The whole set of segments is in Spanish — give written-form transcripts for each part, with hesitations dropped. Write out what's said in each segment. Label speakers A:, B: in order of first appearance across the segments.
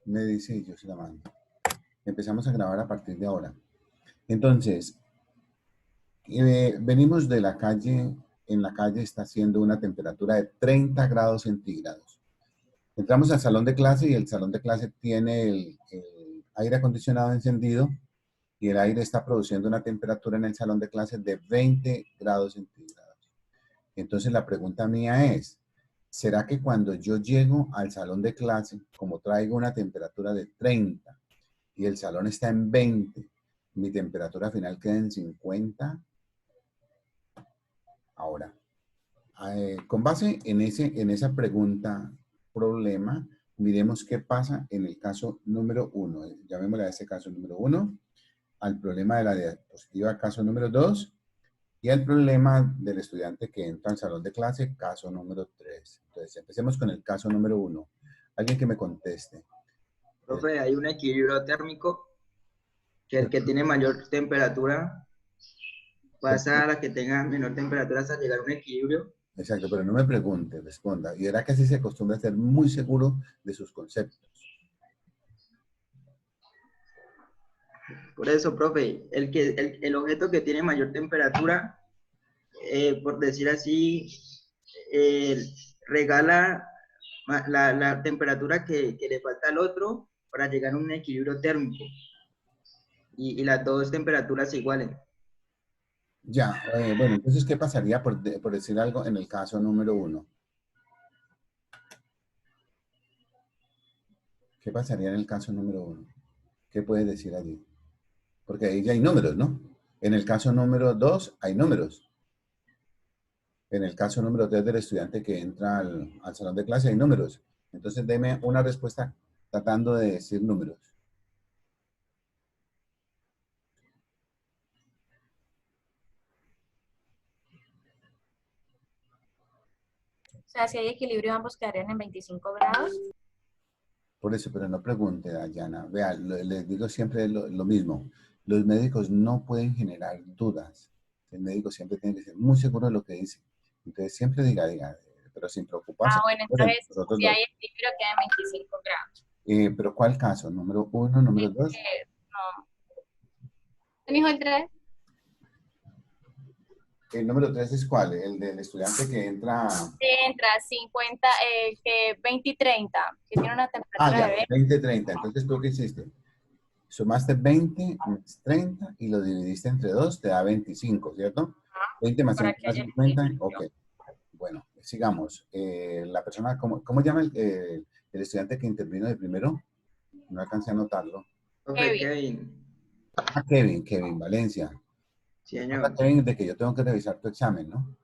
A: Me dice, yo se la mando. Empezamos a grabar a partir de ahora. Entonces, venimos de la calle, en la calle está haciendo una temperatura de 30 grados centígrados. Entramos al salón de clase y el salón de clase tiene el aire acondicionado encendido y el aire está produciendo una temperatura en el salón de clase de 20 grados centígrados. Entonces la pregunta mía es, ¿será que cuando yo llego al salón de clase, como traigo una temperatura de 30 y el salón está en 20, mi temperatura final queda en 50? Ahora, con base en esa pregunta, problema, miremos qué pasa en el caso número 1. Llamémosle a ese caso número 1, al problema de la diapositiva caso número 2 y al problema del estudiante que entra al salón de clase, caso número 3. Entonces, empecemos con el caso número 1. Alguien que me conteste.
B: Profe, hay un equilibrio térmico que el que tiene mayor temperatura pasa a la que tenga menor temperatura hasta llegar a un equilibrio.
A: Exacto, pero no me pregunte, responda. Y verá que así se acostumbra a ser muy seguro de sus conceptos.
B: Por eso, profe, el objeto que tiene mayor temperatura, por decir así, eh, regala la temperatura que le falta al otro para llegar a un equilibrio térmico y las dos temperaturas se igualen.
A: Ya, bueno, entonces, ¿qué pasaría por decir algo en el caso número 1? ¿Qué pasaría en el caso número 1? ¿Qué puedes decir allí? Porque ahí ya hay números, ¿no? En el caso número 2 hay números. En el caso número 3 del estudiante que entra al salón de clase hay números. Entonces, deme una respuesta tratando de decir números.
C: O sea, si hay equilibrio, ambos quedarían en 25 grados.
A: Por eso, pero no pregunte, Dayana. Vea, les digo siempre lo mismo. Los médicos no pueden generar dudas. El médico siempre tiene que ser muy seguro de lo que dice. Entonces, siempre diga, pero sin preocuparse.
C: Bueno,
A: Por
C: entonces,
A: nosotros
C: si
A: dos.
C: hay equilibrio, queda en 25 grados.
A: Pero ¿cuál caso? ¿Número 1, número 2?
C: No. ¿Quién dijo el 3?
A: ¿El número 3 es cuál? El del estudiante que entra...
C: Entra 50, que 20 y 30, que tiene una temperatura
A: Ya,
C: de 20.
A: 20, 30. Entonces, ¿tú qué hiciste? Sumaste 20 más 30 y lo dividiste entre 2, te da 25, ¿cierto? 20 más
C: Para
A: 5
C: que
A: más
C: haya
A: 50,
C: equilibrio.
A: ok. Bueno, sigamos. La persona, ¿cómo llama el estudiante que intervino de primero? No alcancé a anotarlo.
B: Profe
C: Kevin.
B: Kevin,
A: Ah, Kevin Valencia.
B: sí,
A: Nota,
B: señor.
A: Kevin, de que yo tengo que revisar tu examen, ¿no?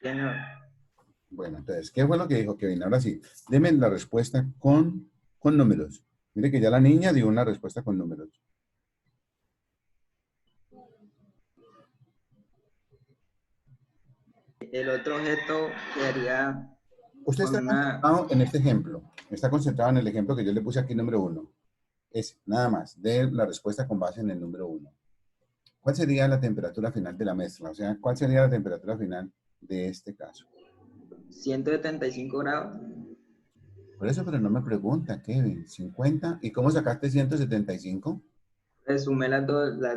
B: Señor.
A: Bueno, entonces, ¿qué fue lo que dijo Kevin? Ahora sí, deme la respuesta con números. Mire que ya la niña dio una respuesta con números.
B: El otro objeto quedaría
A: Usted
B: con
A: está
B: una.
A: concentrado en este ejemplo. Está concentrado en el ejemplo que yo le puse aquí, número 1. Es nada más, de la respuesta con base en el número 1. ¿Cuál sería la temperatura final de la mezcla? O sea, ¿cuál sería la temperatura final de este caso?
B: 175 grados.
A: Por eso, pero no me pregunta, Kevin. 50. ¿Y cómo sacaste 175?
B: Resumé las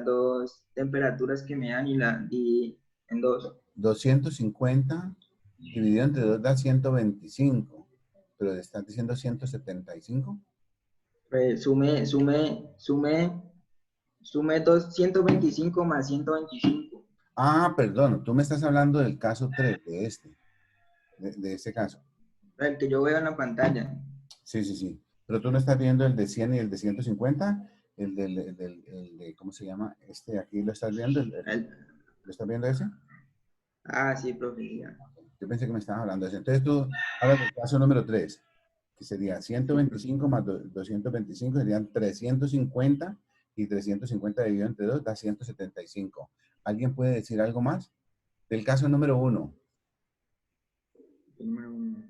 B: dos temperaturas que me dan y la di en dos.
A: 250 dividido entre 2 da 125. Pero le estás diciendo 175.
B: Sume 225 más 125.
A: Ah, perdón, tú me estás hablando del caso 3, de este caso.
B: El que yo veo en la pantalla.
A: Sí, sí, sí. Pero tú no estás viendo el de 100 y el de 150, ¿cómo se llama? Este aquí lo estás viendo,
B: El-
A: ¿lo estás viendo ese?
B: sí, profe. Ya.
A: Yo pensé que me estabas hablando de ese. Entonces tú hablas del caso número 3, que sería
B: Sí, profe.
A: 125 más 225 serían 350 y 350 dividido entre 2 da 175. ¿Alguien puede decir algo más? Del caso número 1.
B: Número uno.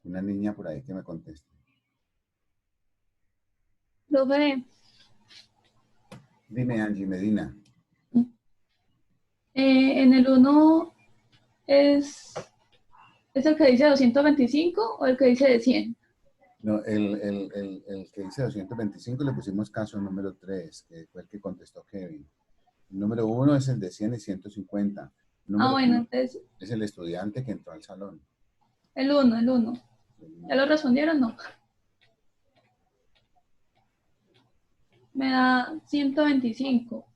A: Una niña por ahí que me conteste.
D: Profe,
A: Dime, Angie Medina.
D: En el uno es el que dice 225 o el que dice de 100.
A: No, el que dice 225 le pusimos caso número 3, que fue el que contestó Kevin. El número 1 es el de 100 y 150. El número
D: Bueno,
A: 2
D: entonces
A: es el estudiante que entró al salón.
D: el uno. ¿Ya lo respondieron? No. Me da 125.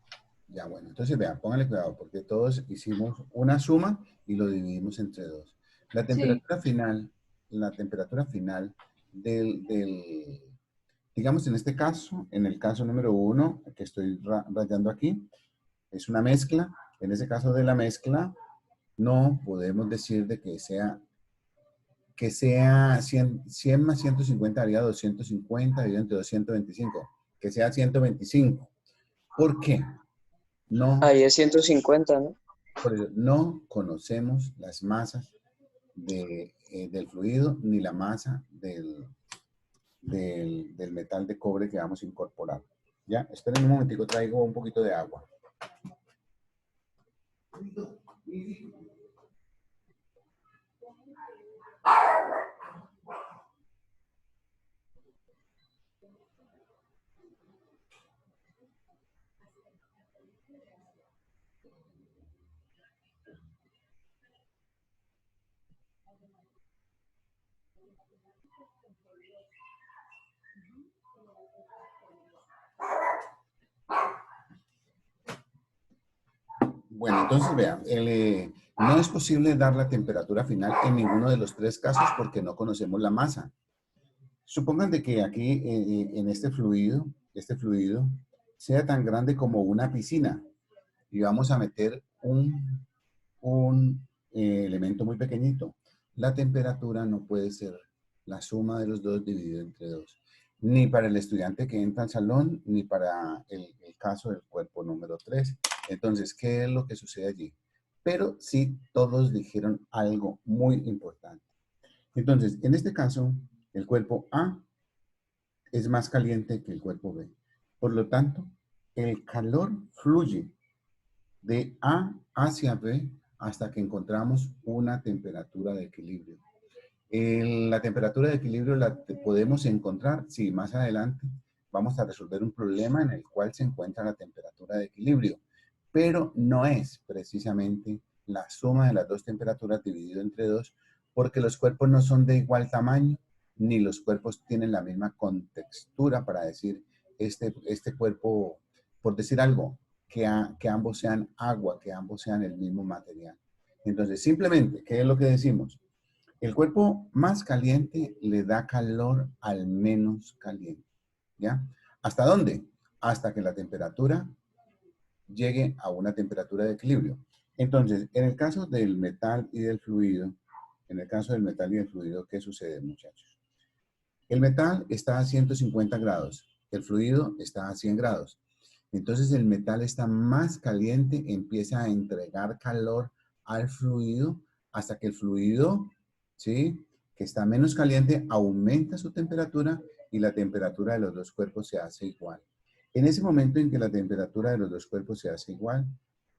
A: Ya, bueno, entonces vean, pónganle cuidado, porque todos hicimos una suma y lo dividimos entre dos. La
D: Sí.
A: temperatura final digamos en este caso, en el caso número 1, que estoy rayando aquí, es una mezcla. En ese caso de la mezcla, no podemos decir de que sea 100 más 150 haría 250 dividido entre 225, que sea 125. ¿Por qué? No,
E: Ahí es 150, ¿no?
A: por eso, no conocemos las masas del fluido ni la masa del metal de cobre que vamos a incorporar. Ya, esperen un momentico, traigo un poquito de agua. Bueno, entonces vean, no es posible dar la temperatura final en ninguno de los tres casos porque no conocemos la masa. Supongan de que aquí en este fluido sea tan grande como una piscina y vamos a meter un elemento muy pequeñito. La temperatura no puede ser la suma de los dos dividido entre dos, ni para el estudiante que entra al salón, ni para el caso del cuerpo número 3. Entonces, ¿qué es lo que sucede allí? Pero sí, todos dijeron algo muy importante. Entonces, en este caso, el cuerpo A es más caliente que el cuerpo B. Por lo tanto, el calor fluye de A hacia B hasta que encontramos una temperatura de equilibrio. La temperatura de equilibrio la podemos encontrar si más adelante vamos a resolver un problema en el cual se encuentra la temperatura de equilibrio, pero no es precisamente la suma de las dos temperaturas dividido entre dos, porque los cuerpos no son de igual tamaño, ni los cuerpos tienen la misma contextura para decir este cuerpo, por decir algo, que ambos sean agua, que ambos sean el mismo material. Entonces, simplemente, ¿qué es lo que decimos? El cuerpo más caliente le da calor al menos caliente, ¿ya? ¿Hasta dónde? Hasta que la temperatura llegue a una temperatura de equilibrio. Entonces, en el caso del metal y del fluido, ¿qué sucede, muchachos? El metal está a 150 grados, el fluido está a 100 grados. Entonces, el metal está más caliente, empieza a entregar calor al fluido hasta que el fluido, ¿sí?, que está menos caliente, aumenta su temperatura y la temperatura de los dos cuerpos se hace igual. En ese momento en que la temperatura de los dos cuerpos se hace igual,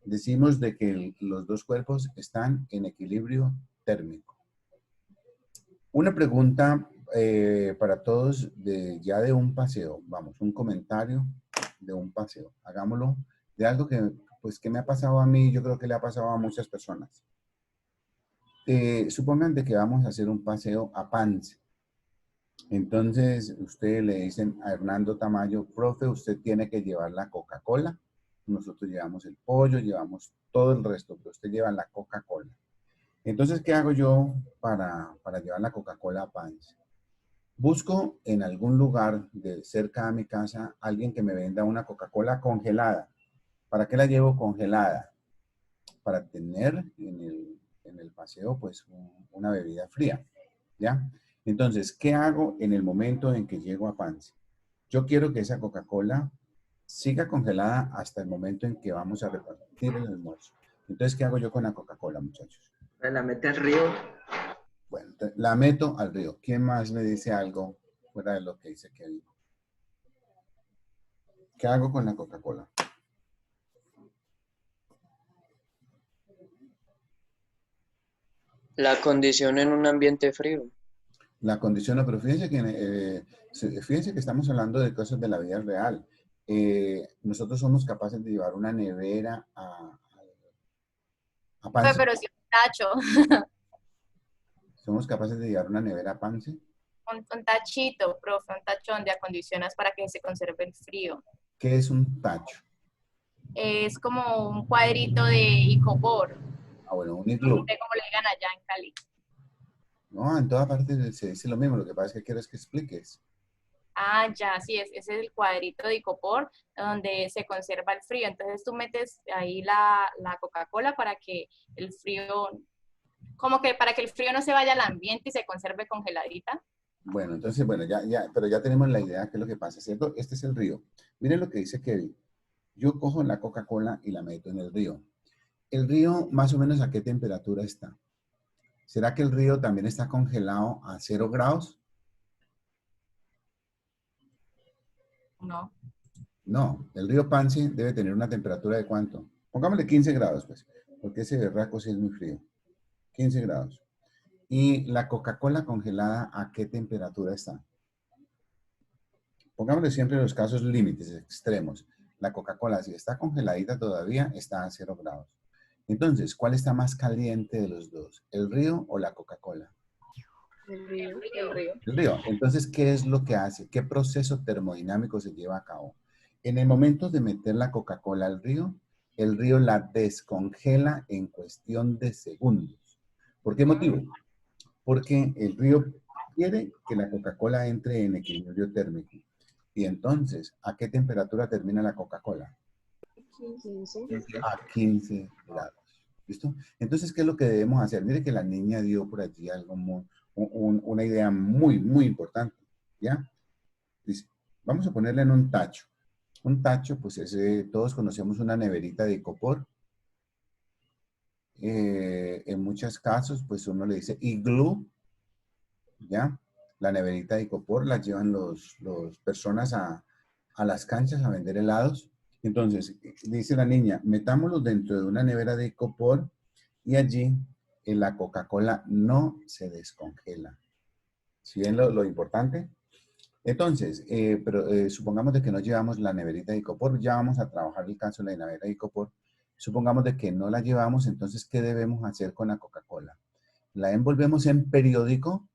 A: decimos de que los dos cuerpos están en equilibrio térmico. Una pregunta para todos ya de un paseo, vamos, un comentario de un paseo. Hagámoslo de algo que me ha pasado a mí, yo creo que le ha pasado a muchas personas. Supongan de que vamos a hacer un paseo a Pance. Entonces, ustedes le dicen a Hernando Tamayo, profe, usted tiene que llevar la Coca-Cola. Nosotros llevamos el pollo, llevamos todo el resto, pero usted lleva la Coca-Cola. Entonces, ¿qué hago yo para llevar la Coca-Cola a Pance? Busco en algún lugar de cerca a mi casa alguien que me venda una Coca-Cola congelada. ¿Para qué la llevo congelada? Para tener en el paseo pues una bebida fría, ¿ya? Entonces, ¿qué hago en el momento en que llego a Pance? Yo quiero que esa Coca-Cola siga congelada hasta el momento en que vamos a repartir el almuerzo. Entonces, ¿qué hago yo con la Coca-Cola, muchachos?
B: La mete al río.
A: Bueno, la meto al río. ¿Quién más me dice algo fuera de lo que dice Kevin? ¿Qué hago con la Coca-Cola?
E: La condición en un ambiente frío.
A: La condición, no, pero fíjense que estamos hablando de cosas de la vida real. Nosotros somos capaces de llevar una nevera a Pance.
C: Pero sí, un tacho,
A: Somos capaces de llevar una nevera a Pance.
C: un tachito, profe, un tacho donde acondicionas para que se conserve el frío.
A: ¿Qué es un tacho?
C: Es como un cuadrito de icopor,
A: Ah, bueno, un
C: no
A: iglú.
C: sé cómo le digan allá en Cali.
A: No, en toda parte se dice lo mismo. Lo que pasa es que quiero es que expliques.
C: Ah, ya, sí, ese es el cuadrito de icopor donde se conserva el frío. Entonces tú metes ahí la Coca-Cola para que el frío, como que para que el frío no se vaya al ambiente y se conserve congeladita.
A: Bueno, entonces, bueno, pero ya tenemos la idea de qué es lo que pasa, ¿cierto? Este es el río. Miren lo que dice Kevin. Yo cojo la Coca-Cola y la meto en el río. ¿El río más o menos a qué temperatura está? ¿Será que el río también está congelado a 0 grados?
C: No,
A: No, el río Pance debe tener una temperatura de ¿cuánto? Pongámosle 15 grados, pues, porque ese berraco sí es muy frío. 15 grados. ¿Y la Coca-Cola congelada a qué temperatura está? Pongámosle siempre los casos límites, extremos. La Coca-Cola, si está congeladita todavía, está a 0 grados. Entonces, ¿cuál está más caliente de los dos? ¿El río o la Coca-Cola?
D: El río,
C: el
D: el
C: río.
D: río.
A: El río. Entonces, ¿qué es lo que hace? ¿Qué proceso termodinámico se lleva a cabo? En el momento de meter la Coca-Cola al río, el río la descongela en cuestión de segundos. ¿Por qué motivo? Porque el río quiere que la Coca-Cola entre en equilibrio térmico. Y entonces, ¿a qué temperatura termina la Coca-Cola?
D: 15.
A: A 15 grados. ¿Listo? Entonces, ¿qué es lo que debemos hacer? Mire que la niña dio por allí algo una idea muy, muy importante. ¿Ya? Dice, vamos a ponerle en un tacho. Un tacho, pues todos conocemos una neverita de icopor. En muchos casos, pues uno le dice iglú, ¿ya? La neverita de icopor la llevan los personas a las canchas a vender helados. Entonces, dice la niña, metámoslo dentro de una nevera de icopor y allí la Coca-Cola no se descongela. ¿Sí ven lo importante? Entonces, supongamos de que no llevamos la neverita de icopor, ya vamos a trabajar el caso de la nevera de icopor. Supongamos de que no la llevamos, entonces, ¿qué debemos hacer con la Coca-Cola? La envolvemos en periódico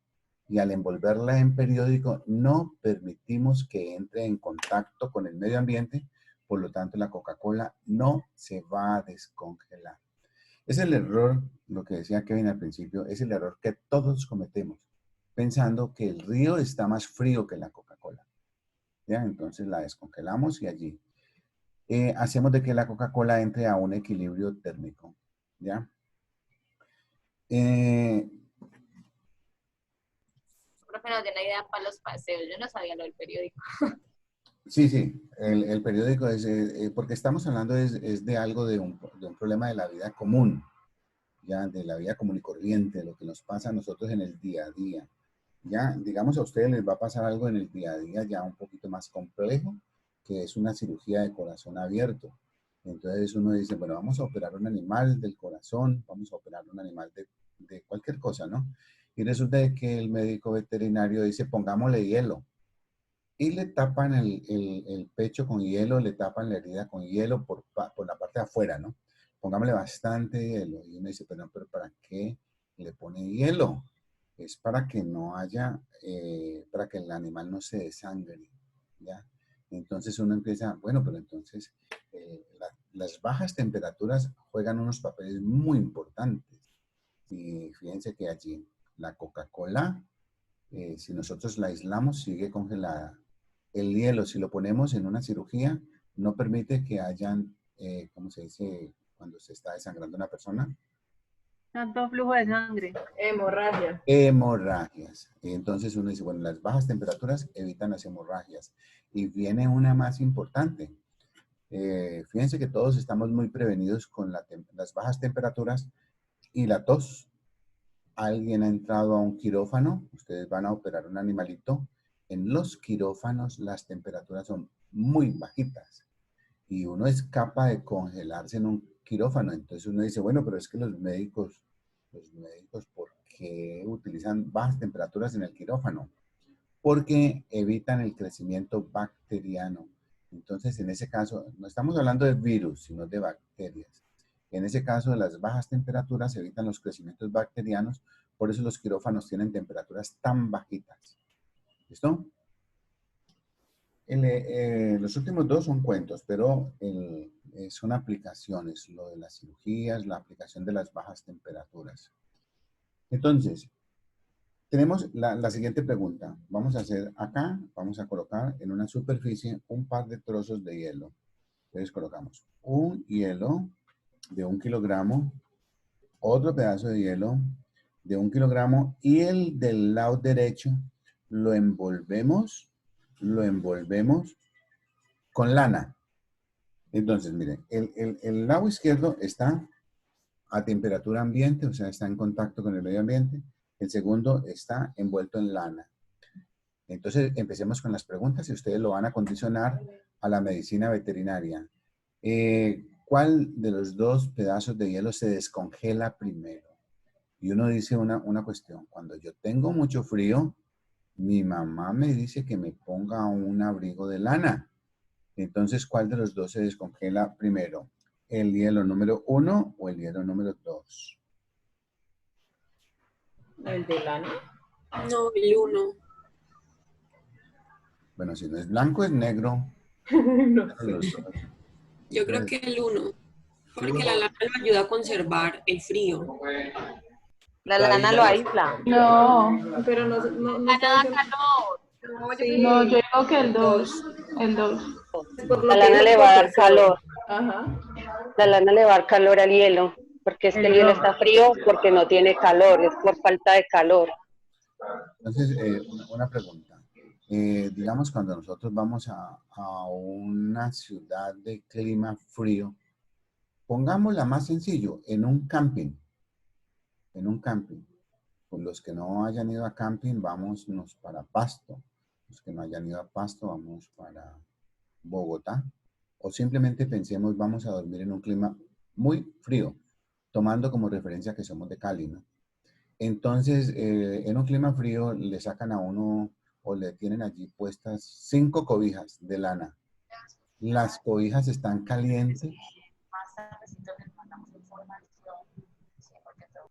A: y al envolverla en periódico no permitimos que entre en contacto con el medio ambiente, por lo tanto la Coca-Cola no se va a descongelar. Es el error, lo que decía Kevin al principio, es el error que todos cometemos, pensando que el río está más frío que la Coca-Cola. ¿Ya? Entonces la descongelamos y allí hacemos de que la Coca-Cola entre a un equilibrio térmico. ¿Ya?
C: Profe nos dio la idea para los paseos. Yo no sabía lo del periódico.
A: Sí, el periódico es, porque estamos hablando es de algo de un problema de la vida común, ya, de la vida común y corriente, lo que nos pasa a nosotros en el día a día. Ya, digamos a ustedes les va a pasar algo en el día a día ya un poquito más complejo, que es una cirugía de corazón abierto. Entonces uno dice, bueno, vamos a operar un animal del corazón, vamos a operar un animal de cualquier cosa, ¿no? Y resulta de que el médico veterinario dice, pongámosle hielo. Y le tapan el pecho con hielo, le tapan la herida con hielo por la parte de afuera, ¿no? Pongámosle bastante hielo. Y uno dice, pero ¿para qué le pone hielo? Es para que no haya, para que el animal no se desangre, ¿ya? Entonces uno empieza, bueno, pero entonces las bajas temperaturas juegan unos papeles muy importantes. Y fíjense que allí la Coca-Cola, si nosotros la aislamos, sigue congelada. El hielo, si lo ponemos en una cirugía, no permite que hayan, ¿cómo se dice? Cuando se está desangrando una persona.
D: Tanto flujo de sangre.
B: Hemorragia.
A: Hemorragias. Y entonces uno dice, bueno, las bajas temperaturas evitan las hemorragias. Y viene una más importante. Fíjense que todos estamos muy prevenidos con las bajas temperaturas y la tos. Alguien ha entrado a un quirófano, ustedes van a operar un animalito. En los quirófanos las temperaturas son muy bajitas y uno es capaz de congelarse en un quirófano. Entonces uno dice, bueno, pero es que los médicos Los médicos, ¿por qué utilizan bajas temperaturas en el quirófano? Porque evitan el crecimiento bacteriano. Entonces, en ese caso, no estamos hablando de virus, sino de bacterias. En ese caso, las bajas temperaturas evitan los crecimientos bacterianos, por eso los quirófanos tienen temperaturas tan bajitas. ¿Listo? Los últimos dos son cuentos, pero son aplicaciones, lo de las cirugías, la aplicación de las bajas temperaturas. Entonces, tenemos la siguiente pregunta. Vamos a hacer acá, vamos a colocar en una superficie un par de trozos de hielo. Entonces colocamos un hielo de 1 kilogramo, otro pedazo de hielo de 1 kilogramo y el del lado derecho lo envolvemos con lana. Entonces, miren, el lado izquierdo está a temperatura ambiente, o sea, está en contacto con el medio ambiente. El segundo está envuelto en lana. Entonces, empecemos con las preguntas y ustedes lo van a condicionar a la medicina veterinaria. ¿Cuál de los dos pedazos de hielo se descongela primero? Y uno dice una cuestión. Cuando yo tengo mucho frío, mi mamá me dice que me ponga un abrigo de lana. Entonces, ¿cuál de los dos se descongela primero? ¿El hielo número 1 o el hielo número 2?
F: ¿El de lana?
G: No, el 1.
A: Bueno, si no es blanco, es negro.
F: No sé.
A: Los dos.
G: Yo creo que el 1. Porque la lana lo ayuda a conservar el frío.
H: La lana lo aísla.
D: No,
F: Pero no
C: La
F: está
C: nada
F: diciendo-
C: calor.
F: Sí.
D: no, yo digo que el 2. El 2.
F: Por lo
H: La
F: que
H: lana
F: dijo
H: le
F: el
H: va a dar
F: profesor.
H: calor.
F: Ajá.
H: La lana le va a dar calor al hielo. Porque es que el hielo está frío porque no tiene calor. Es por falta de calor.
A: Entonces, una pregunta. Digamos, cuando nosotros vamos a una ciudad de clima frío, pongámosla más sencillo, en un camping. En un camping. Con los que no hayan ido a camping, vámonos para Pasto. Los que no hayan ido a Pasto, vamos para Bogotá. O simplemente pensemos, vamos a dormir en un clima muy frío, tomando como referencia que somos de Cali, ¿no? Entonces, en un clima frío le sacan a uno o le tienen allí puestas 5 cobijas de lana. Las cobijas están calientes.
C: Más tardecito les mandamos información. Sí, porque todo-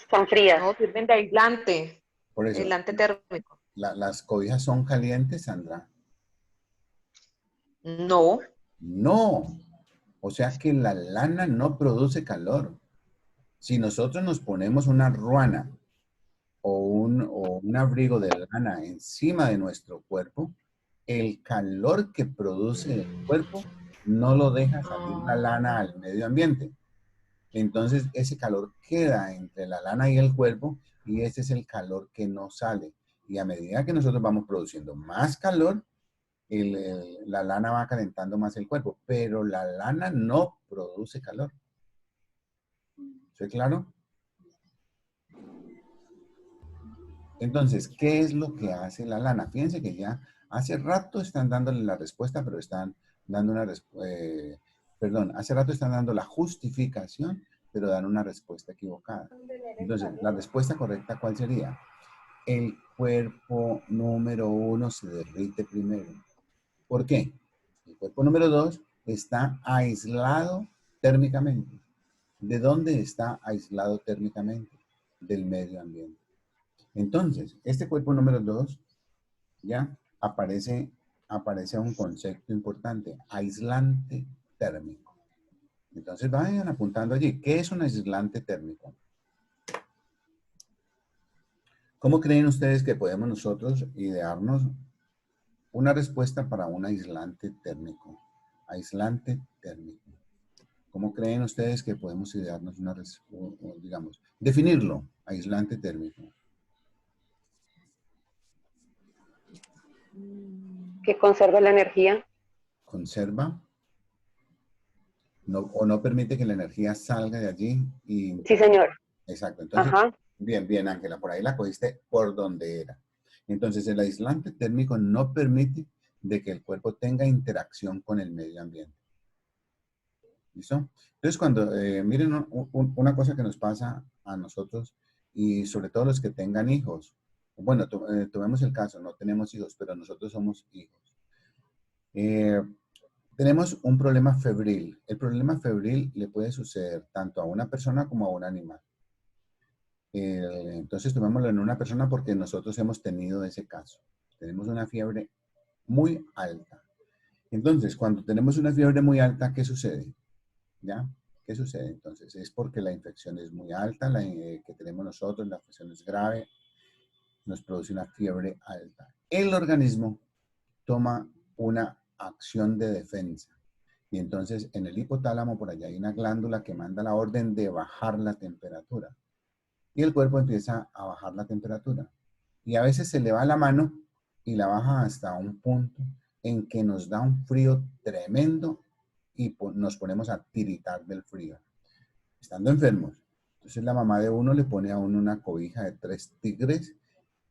H: Son frías.
I: No, sirven de aislante,
A: Por eso,
I: aislante térmico.
A: las cobijas son calientes, Sandra.
I: No,
A: No. O sea que la lana no produce calor. Si nosotros nos ponemos una ruana o un abrigo de lana encima de nuestro cuerpo, el calor que produce el cuerpo no lo deja salir la lana al medio ambiente. Entonces ese calor queda entre la lana y el cuerpo y ese es el calor que no sale. Y a medida que nosotros vamos produciendo más calor, la lana va calentando más el cuerpo, pero la lana no produce calor. ¿Soy claro? Entonces, ¿qué es lo que hace la lana? Fíjense que ya hace rato están dándole la respuesta, pero están dando hace rato están dando la justificación, pero dan una respuesta equivocada. Entonces, la respuesta correcta, ¿cuál sería? El cuerpo número 1 se derrite primero. ¿Por qué? El cuerpo número 2 está aislado térmicamente. ¿De dónde está aislado térmicamente? Del medio ambiente. Entonces, este cuerpo número 2 ya aparece un concepto importante, aislante térmico. Entonces vayan apuntando allí, ¿qué es un aislante térmico? ¿Cómo creen ustedes que podemos nosotros idearnos una respuesta para un aislante térmico? Aislante térmico. ¿Cómo creen ustedes que podemos idearnos digamos, definirlo, aislante térmico?
H: Que conserva la energía.
A: Conserva. O no permite que la energía salga de allí.
H: Sí, señor.
A: Exacto. Entonces,
H: Ajá.
A: bien, Ángela, por ahí la cogiste por donde era. Entonces, el aislante térmico no permite de que el cuerpo tenga interacción con el medio ambiente. ¿Listo? Entonces, cuando, miren una cosa que nos pasa a nosotros y sobre todo los que tengan hijos. Bueno, tomemos el caso, no tenemos hijos, pero nosotros somos hijos. Tenemos un problema febril. El problema febril le puede suceder tanto a una persona como a un animal. Entonces, tomémoslo en una persona porque nosotros hemos tenido ese caso. Tenemos una fiebre muy alta. Entonces, cuando tenemos una fiebre muy alta, ¿qué sucede? ¿Ya? ¿Qué sucede? Entonces, es porque la infección es muy alta, la que tenemos nosotros, la infección es grave, nos produce una fiebre alta. El organismo toma una acción de defensa. Y entonces, en el hipotálamo, por allá hay una glándula que manda la orden de bajar la temperatura. Y el cuerpo empieza a bajar la temperatura. Y a veces se le va la mano y la baja hasta un punto en que nos da un frío tremendo y nos ponemos a tiritar del frío, estando enfermos. Entonces la mamá de uno le pone a uno una cobija de 3 tigres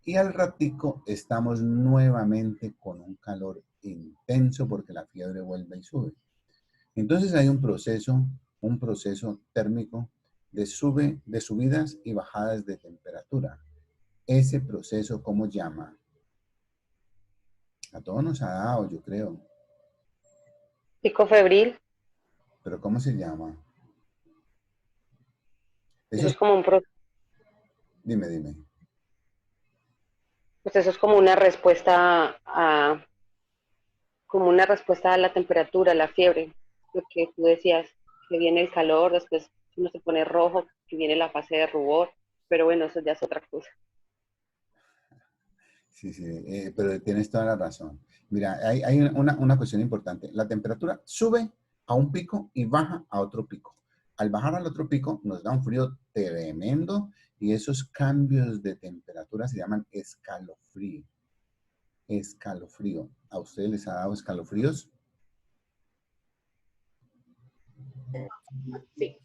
A: y al ratico estamos nuevamente con un calor intenso porque la fiebre vuelve y sube. Entonces hay un proceso térmico de subidas y bajadas de temperatura. Ese proceso, ¿cómo llama? A todos nos ha dado, yo creo.
H: Pico febril.
A: ¿Pero cómo se llama?
H: Eso es como un
A: Dime.
H: pues eso es como una respuesta a la temperatura, a la fiebre. Lo que tú decías, que viene el calor, después uno se pone rojo, que viene la fase de rubor, pero bueno, eso ya es otra cosa.
A: Sí, pero tienes toda la razón. Mira, hay una cuestión importante. La temperatura sube a un pico y baja a otro pico. Al bajar al otro pico nos da un frío tremendo y esos cambios de temperatura se llaman escalofrío. Escalofrío. ¿A ustedes les ha dado escalofríos?
F: Sí.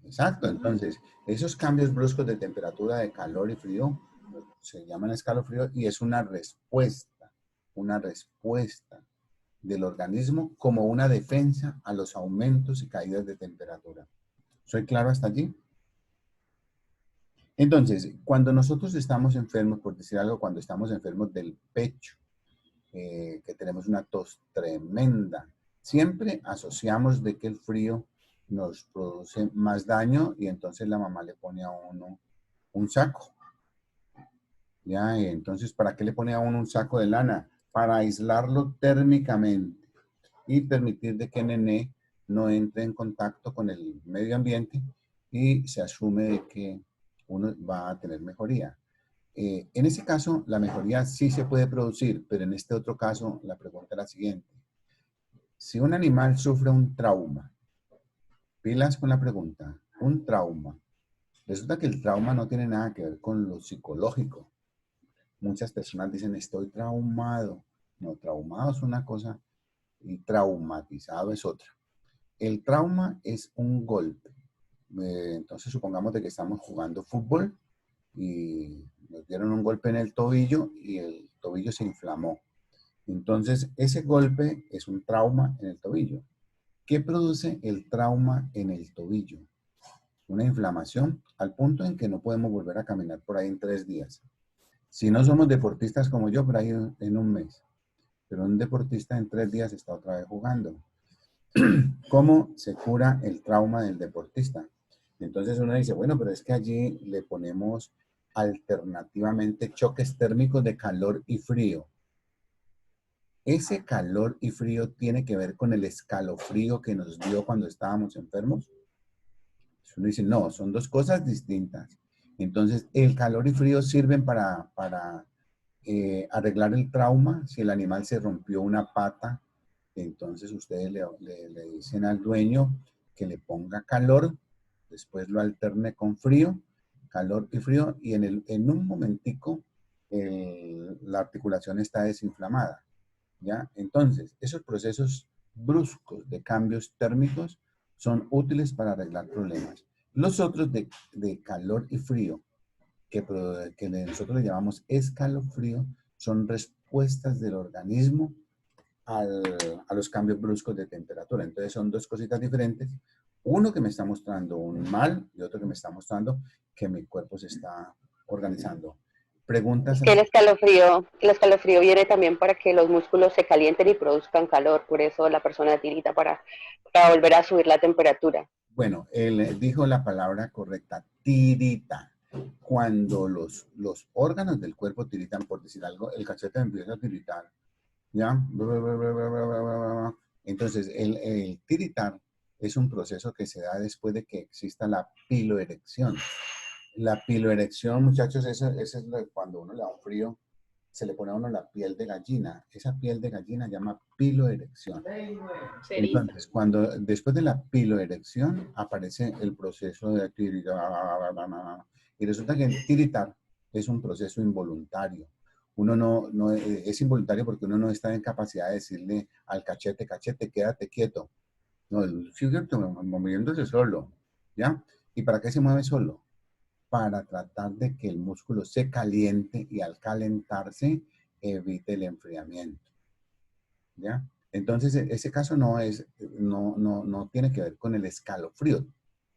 A: Exacto. Entonces, esos cambios bruscos de temperatura, de calor y frío, se llaman escalofrío y es una respuesta del organismo como una defensa a los aumentos y caídas de temperatura. ¿Soy claro hasta allí? Entonces, cuando nosotros estamos enfermos, por decir algo, cuando estamos enfermos del pecho, que tenemos una tos tremenda, siempre asociamos de que el frío nos produce más daño y entonces la mamá le pone a uno un saco. ¿Ya? Y entonces, ¿para qué le pone a uno un saco de lana? Para aislarlo térmicamente y permitir de que el nené no entre en contacto con el medio ambiente y se asume de que uno va a tener mejoría. En ese caso, la mejoría sí se puede producir, pero en este otro caso, la pregunta es la siguiente. Si un animal sufre un trauma, pilas con la pregunta, un trauma, resulta que el trauma no tiene nada que ver con lo psicológico. Muchas personas dicen, estoy traumado. No, traumado es una cosa y traumatizado es otra. El trauma es un golpe. Entonces, supongamos de que estamos jugando fútbol y nos dieron un golpe en el tobillo y el tobillo se inflamó. Entonces, ese golpe es un trauma en el tobillo. ¿Qué produce el trauma en el tobillo? Una inflamación al punto en que no podemos volver a caminar por ahí en 3 días. Si no somos deportistas como yo, por ahí en un mes. Pero un deportista en 3 días está otra vez jugando. ¿Cómo se cura el trauma del deportista? Entonces uno dice, bueno, pero es que allí le ponemos alternativamente choques térmicos de calor y frío. ¿Ese calor y frío tiene que ver con el escalofrío que nos dio cuando estábamos enfermos? Uno dice, no, son 2 cosas distintas. Entonces, el calor y frío sirven para arreglar el trauma. Si el animal se rompió una pata, entonces ustedes le dicen al dueño que le ponga calor, después lo alterne con frío, calor y frío, y en un momentico la articulación está desinflamada. ¿Ya? Entonces, esos procesos bruscos de cambios térmicos son útiles para arreglar problemas. Los otros de calor y frío, que nosotros le llamamos escalofrío, son respuestas del organismo a los cambios bruscos de temperatura. Entonces son 2 cositas diferentes. Uno que me está mostrando un mal y otro que me está mostrando que mi cuerpo se está organizando. Preguntas.
H: Es que el escalofrío viene también para que los músculos se calienten y produzcan calor, por eso la persona tirita para volver a subir la temperatura.
A: Bueno, él dijo la palabra correcta, tirita. Cuando los órganos del cuerpo tiritan, por decir algo, el cachete empieza a tiritar, ¿ya? Entonces, el tiritar es un proceso que se da después de que exista la piloerección. La piloerección, muchachos, eso es cuando uno le da un frío, se le pone a uno la piel de gallina. Esa piel de gallina se llama piloerección. Entonces, después de la piloerección aparece el proceso de tiritar. Y resulta que el tiritar es un proceso involuntario. Uno no es involuntario porque uno no está en capacidad de decirle al cachete, cachete, quédate quieto. No, sigue moviéndose solo, ¿ya? ¿Y para qué se mueve solo? Para tratar de que el músculo se caliente y al calentarse evite el enfriamiento, ¿ya? Entonces, ese caso no tiene que ver con el escalofrío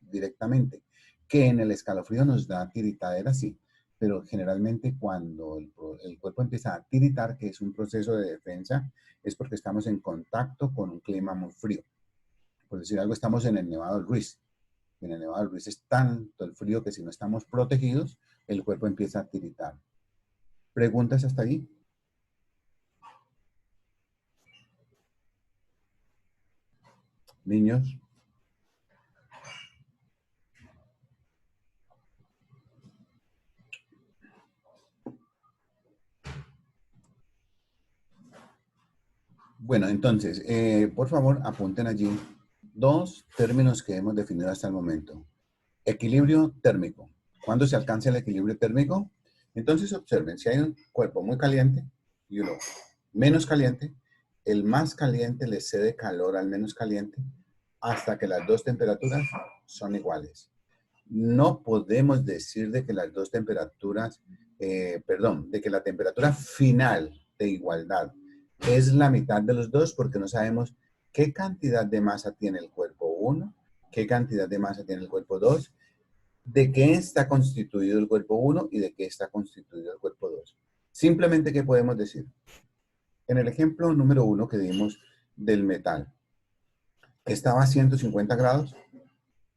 A: directamente, que en el escalofrío nos da tiritadera, sí, pero generalmente cuando el cuerpo empieza a tiritar, que es un proceso de defensa, es porque estamos en contacto con un clima muy frío. Por decir algo, estamos en el Nevado del Ruiz. En el Nevado del Ruiz es tanto el frío que si no estamos protegidos, el cuerpo empieza a tiritar. ¿Preguntas hasta ahí? Niños. Bueno, entonces, por favor, apunten allí dos términos que hemos definido hasta el momento. Equilibrio térmico. ¿Cuándo se alcanza el equilibrio térmico? Entonces, observen, si hay un cuerpo muy caliente y uno menos caliente, el más caliente le cede calor al menos caliente hasta que las dos temperaturas son iguales. No podemos decir de que las dos temperaturas, de que la temperatura final de igualdad es la mitad de los dos porque no sabemos qué cantidad de masa tiene el cuerpo 1, qué cantidad de masa tiene el cuerpo 2, de qué está constituido el cuerpo 1 y de qué está constituido el cuerpo 2. Simplemente, ¿qué podemos decir? En el ejemplo número 1 que dimos del metal, estaba a 150 grados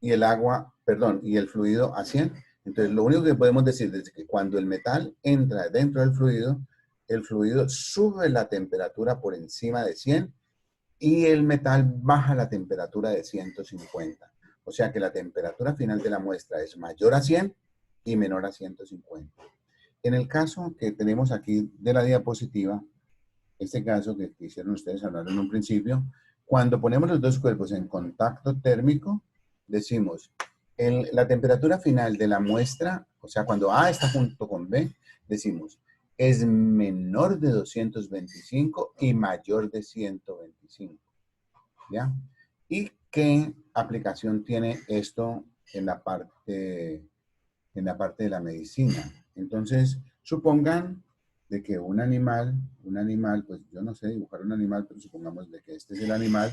A: y y el fluido a 100. Entonces, lo único que podemos decir es que cuando el metal entra dentro del fluido, el fluido sube la temperatura por encima de 100 y el metal baja la temperatura de 150. O sea que la temperatura final de la muestra es mayor a 100 y menor a 150. En el caso que tenemos aquí de la diapositiva, este caso que quisieron ustedes hablar en un principio, cuando ponemos los dos cuerpos en contacto térmico, decimos, la temperatura final de la muestra, o sea, cuando A está junto con B, decimos, es menor de 225 y mayor de 125. ¿Ya? ¿Y qué aplicación tiene esto en la parte de la medicina? Entonces, supongan de que un animal, pues yo no sé dibujar un animal, pero supongamos de que este es el animal,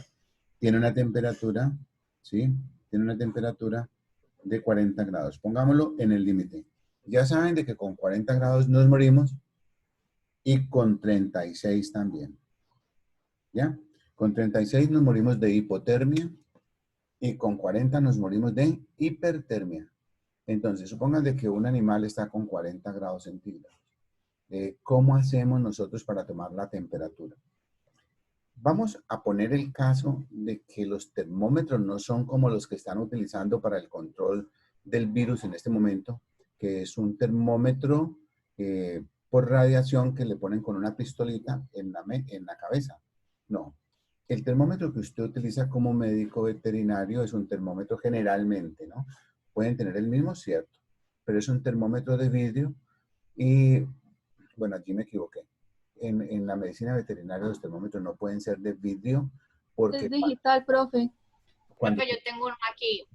A: tiene una temperatura, ¿sí? Tiene una temperatura de 40 grados. Pongámoslo en el límite. Ya saben de que con 40 grados nos morimos y con 36 también. ¿Ya? Con 36 nos morimos de hipotermia y con 40 nos morimos de hipertermia. Entonces, supongan de que un animal está con 40 grados centígrados. ¿Cómo hacemos nosotros para tomar la temperatura? Vamos a poner el caso de que los termómetros no son como los que están utilizando para el control del virus en este momento, que es un termómetro por radiación que le ponen con una pistolita en la cabeza. No. El termómetro que usted utiliza como médico veterinario es un termómetro generalmente, ¿no? Pueden tener el mismo, cierto, pero es un termómetro de vidrio y, bueno, allí me equivoqué. En la medicina veterinaria los termómetros no pueden ser de vidrio porque...
D: Es digital, profe.
A: Cuando,
C: Profe, yo tengo uno aquí.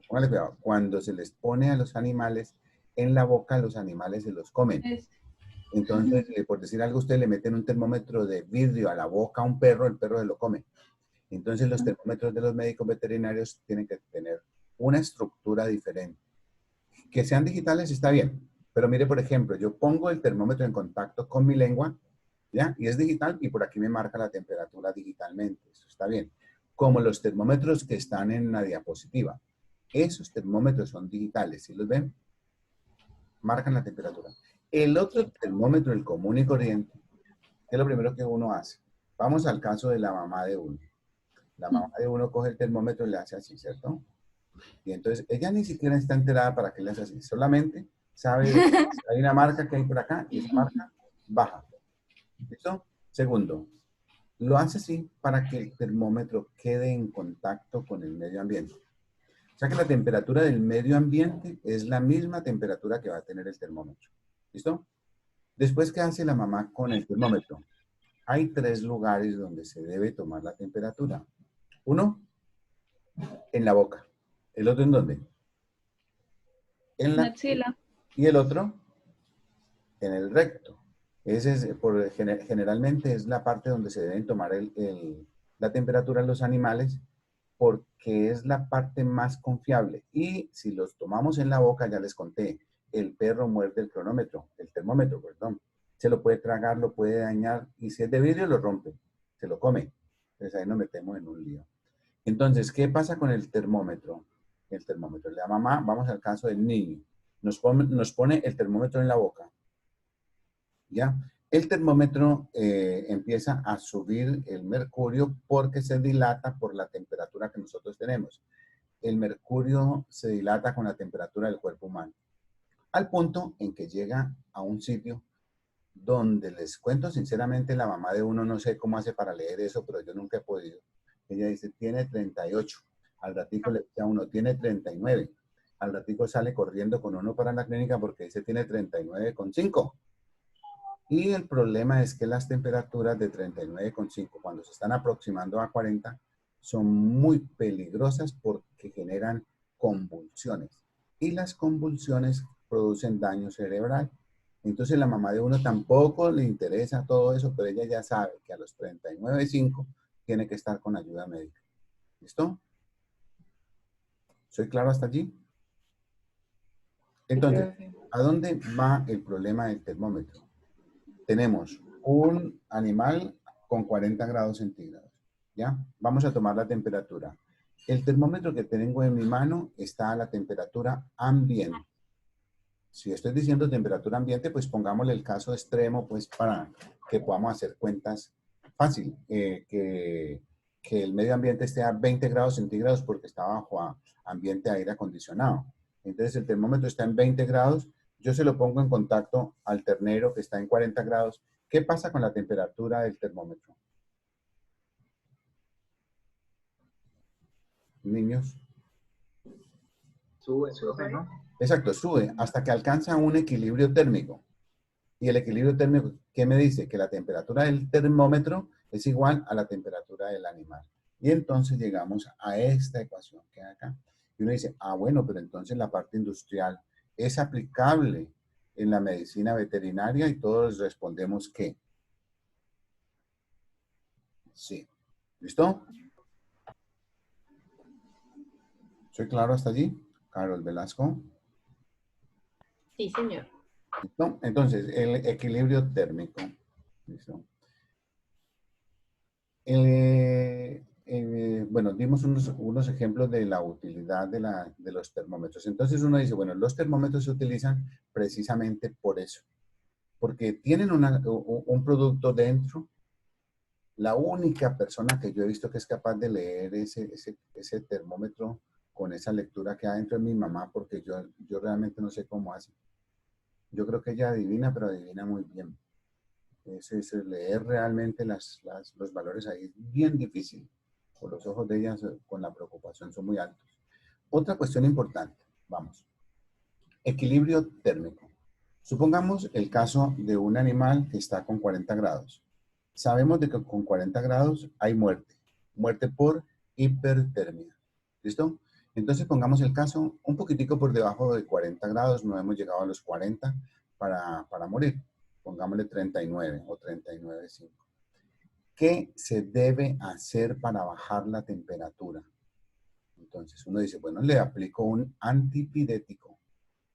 A: póngale cuidado, cuando se les pone a los animales en la boca, los animales se los comen. Entonces, por decir algo, usted le meten un termómetro de vidrio a la boca a un perro, el perro se lo come. Entonces los termómetros de los médicos veterinarios tienen que tener una estructura diferente. Que sean digitales está bien, pero mire, por ejemplo, yo pongo el termómetro en contacto con mi lengua, ¿ya? Y es digital y por aquí me marca la temperatura digitalmente. Eso está bien. Como los termómetros que están en la diapositiva. Esos termómetros son digitales, ¿sí los ven? Marcan la temperatura. El otro termómetro, el común y corriente, ¿qué es lo primero que uno hace? Vamos al caso de la mamá de uno. La mamá de uno coge el termómetro y le hace así, ¿cierto? Y entonces ella ni siquiera está enterada para qué le hace así. Solamente sabe de que hay una marca que hay por acá y esa marca baja. ¿Listo? Segundo, lo hace así para que el termómetro quede en contacto con el medio ambiente. O sea que la temperatura del medio ambiente es la misma temperatura que va a tener el termómetro. ¿Listo? Después, ¿qué hace la mamá con el termómetro? Hay 3 lugares donde se debe tomar la temperatura. Uno, en la boca. ¿El otro en dónde? En la
D: axila.
A: Y el otro, en el recto. Ese es, generalmente es la parte donde se deben tomar la temperatura en los animales porque es la parte más confiable. Y si los tomamos en la boca, ya les conté, el perro muerde el cronómetro, el termómetro, perdón. Se lo puede tragar, lo puede dañar y si es de vidrio lo rompe, se lo come. Entonces ahí nos metemos en un lío. Entonces, ¿qué pasa con el termómetro? El termómetro. La mamá, vamos al caso del niño. Nos pone el termómetro en la boca. ¿Ya? El termómetro empieza a subir el mercurio porque se dilata por la temperatura que nosotros tenemos. El mercurio se dilata con la temperatura del cuerpo humano. Al punto en que llega a un sitio donde les cuento sinceramente, la mamá de uno no sé cómo hace para leer eso, pero yo nunca he podido. Ella dice, tiene 38. Al ratico le dice a uno, tiene 39. Al ratico sale corriendo con uno para la clínica porque dice, tiene 39,5. Y el problema es que las temperaturas de 39,5, cuando se están aproximando a 40, son muy peligrosas porque generan convulsiones. Y las convulsiones producen daño cerebral. Entonces la mamá de uno tampoco le interesa todo eso, pero ella ya sabe que a los 39,5 tiene que estar con ayuda médica. ¿Listo? ¿Soy claro hasta allí? Entonces, ¿a dónde va el problema del termómetro? Tenemos un animal con 40 grados centígrados, ¿ya? Vamos a tomar la temperatura. El termómetro que tengo en mi mano está a la temperatura ambiente. Si estoy diciendo temperatura ambiente, pues pongámosle el caso extremo, pues para que podamos hacer cuentas fácil. Que el medio ambiente esté a 20 grados centígrados porque está bajo ambiente aire acondicionado. Entonces el termómetro está en 20 grados. Yo se lo pongo en contacto al ternero que está en 40 grados. ¿Qué pasa con la temperatura del termómetro? Niños.
B: Sube, ¿no?
A: Exacto, sube hasta que alcanza un equilibrio térmico. Y el equilibrio térmico, ¿qué me dice? Que la temperatura del termómetro es igual a la temperatura del animal. Y entonces llegamos a esta ecuación que hay acá. Y uno dice, ah, bueno, pero entonces la parte industrial es aplicable en la medicina veterinaria y todos respondemos que sí. ¿Listo? ¿Soy claro hasta allí? Carol Velasco.
F: Sí, señor.
A: ¿Listo? Entonces, el equilibrio térmico. ¿Listo? Bueno, dimos unos ejemplos de la utilidad de los termómetros. Entonces uno dice, bueno, los termómetros se utilizan precisamente por eso. Porque tienen un producto dentro. La única persona que yo he visto que es capaz de leer ese termómetro con esa lectura que hay dentro de mi mamá, porque yo realmente no sé cómo hace. Yo creo que ella adivina, pero adivina muy bien. Es leer realmente los valores ahí es bien difícil. Por los ojos de ella con la preocupación son muy altos. Otra cuestión importante, vamos. Equilibrio térmico. Supongamos el caso de un animal que está con 40 grados. Sabemos de que con 40 grados hay muerte. Muerte por hipertermia. ¿Listo? Entonces pongamos el caso un poquitico por debajo de 40 grados. No hemos llegado a los 40 para morir. Pongámosle 39 o 39,5. ¿qué se debe hacer para bajar la temperatura? Entonces uno dice, bueno, le aplico un antipirético.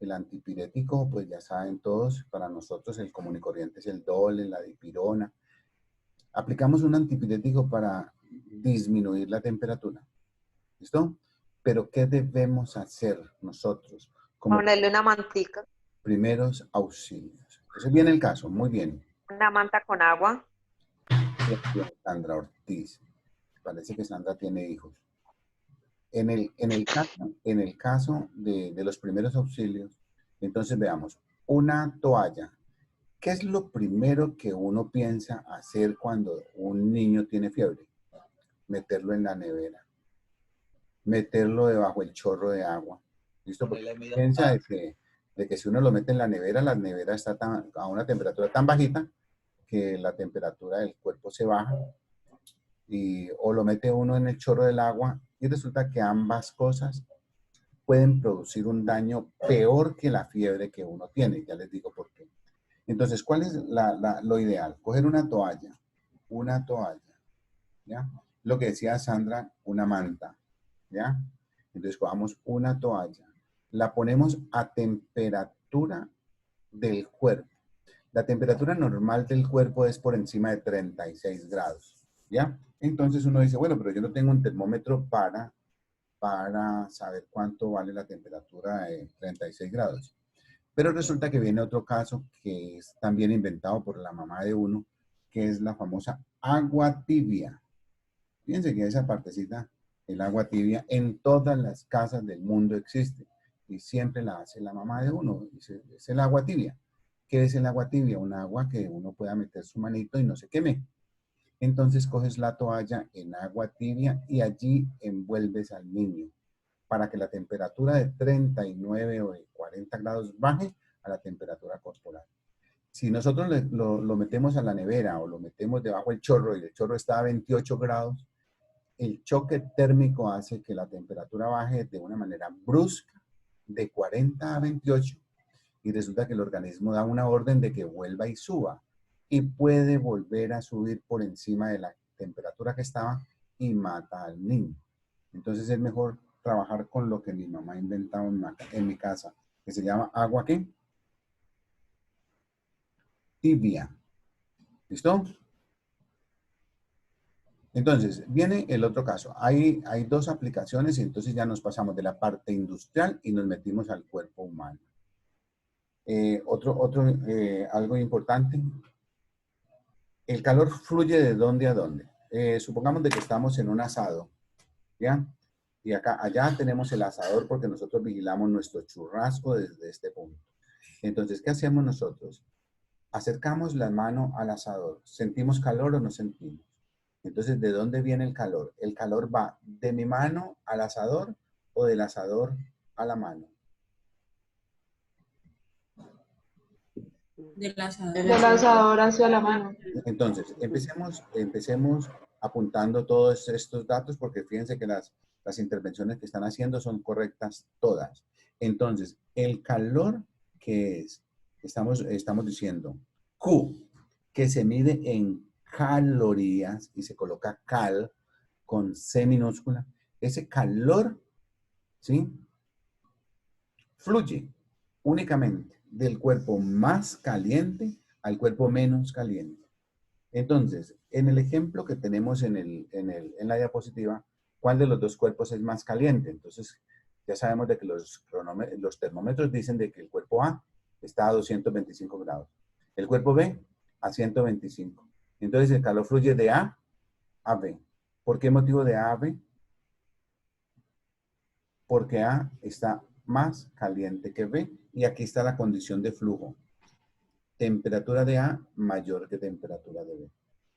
A: El antipirético, pues ya saben todos, para nosotros el común y corriente es el Dole, la dipirona. Aplicamos un antipirético para disminuir la temperatura. ¿Listo? Pero ¿qué debemos hacer nosotros como
I: Ponerle una mantica,
A: primeros auxilios? Entonces viene el caso, muy bien.
I: una manta con agua.
A: Bien, Sandra Ortiz. Parece que Sandra tiene hijos. En el caso de los primeros auxilios, entonces veamos, una toalla. ¿Qué es lo primero que uno piensa hacer cuando un niño tiene fiebre? Meterlo en la nevera, meterlo debajo del chorro de agua. ¿Listo? Porque piensa de que si uno lo mete en la nevera está a una temperatura tan bajita que la temperatura del cuerpo se baja o lo mete uno en el chorro del agua y resulta que ambas cosas pueden producir un daño peor que la fiebre que uno tiene. Ya les digo por qué. Entonces, ¿cuál es lo ideal? Coger una toalla, ¿ya? Lo que decía Sandra, una manta, ¿ya? Entonces, cogamos una toalla, la ponemos a temperatura del cuerpo. La temperatura normal del cuerpo es por encima de 36 grados, ¿ya? Entonces uno dice, bueno, pero yo no tengo un termómetro para saber cuánto vale la temperatura de 36 grados. Pero resulta que viene otro caso que es también inventado por la mamá de uno, que es la famosa agua tibia. Fíjense que esa partecita, el agua tibia, en todas las casas del mundo existe. Y siempre la hace la mamá de uno. Dice, es el agua tibia. ¿Qué es el agua tibia? Un agua que uno pueda meter su manito y no se queme. Entonces coges la toalla en agua tibia y allí envuelves al niño para que la temperatura de 39 o de 40 grados baje a la temperatura corporal. Si nosotros lo metemos a la nevera o lo metemos debajo del chorro y el chorro está a 28 grados, el choque térmico hace que la temperatura baje de una manera brusca de 40 a 28 y resulta que el organismo da una orden de que vuelva y suba y puede volver a subir por encima de la temperatura que estaba y mata al niño. Entonces es mejor trabajar con lo que mi mamá ha inventado en mi casa, que se llama agua ¿qué? Tibia. ¿Listo? Entonces, viene el otro caso. Hay dos aplicaciones y entonces ya nos pasamos de la parte industrial y nos metimos al cuerpo humano. Algo importante. El calor fluye de dónde a dónde. Supongamos de que estamos en un asado, ¿ya? Y allá tenemos el asador porque nosotros vigilamos nuestro churrasco desde este punto. Entonces, ¿qué hacemos nosotros? Acercamos la mano al asador. ¿Sentimos calor o no sentimos? Entonces, ¿de dónde viene el calor? ¿El calor va de mi mano al asador o del asador a la mano?
G: Del asador.
D: Del asador hacia la mano.
A: Entonces, empecemos apuntando todos estos datos porque fíjense que las intervenciones que están haciendo son correctas todas. Entonces, el calor que es, estamos diciendo Q, que se mide en calorías y se coloca cal con C minúscula, ese calor, ¿sí? Fluye únicamente del cuerpo más caliente al cuerpo menos caliente. Entonces, en el ejemplo que tenemos en la diapositiva, ¿cuál de los dos cuerpos es más caliente? Entonces, ya sabemos de que los termómetros dicen de que el cuerpo A está a 225 grados. El cuerpo B a 125. Entonces, el calor fluye de A a B. ¿Por qué motivo de A a B? Porque A está más caliente que B y aquí está la condición de flujo. Temperatura de A mayor que temperatura de B.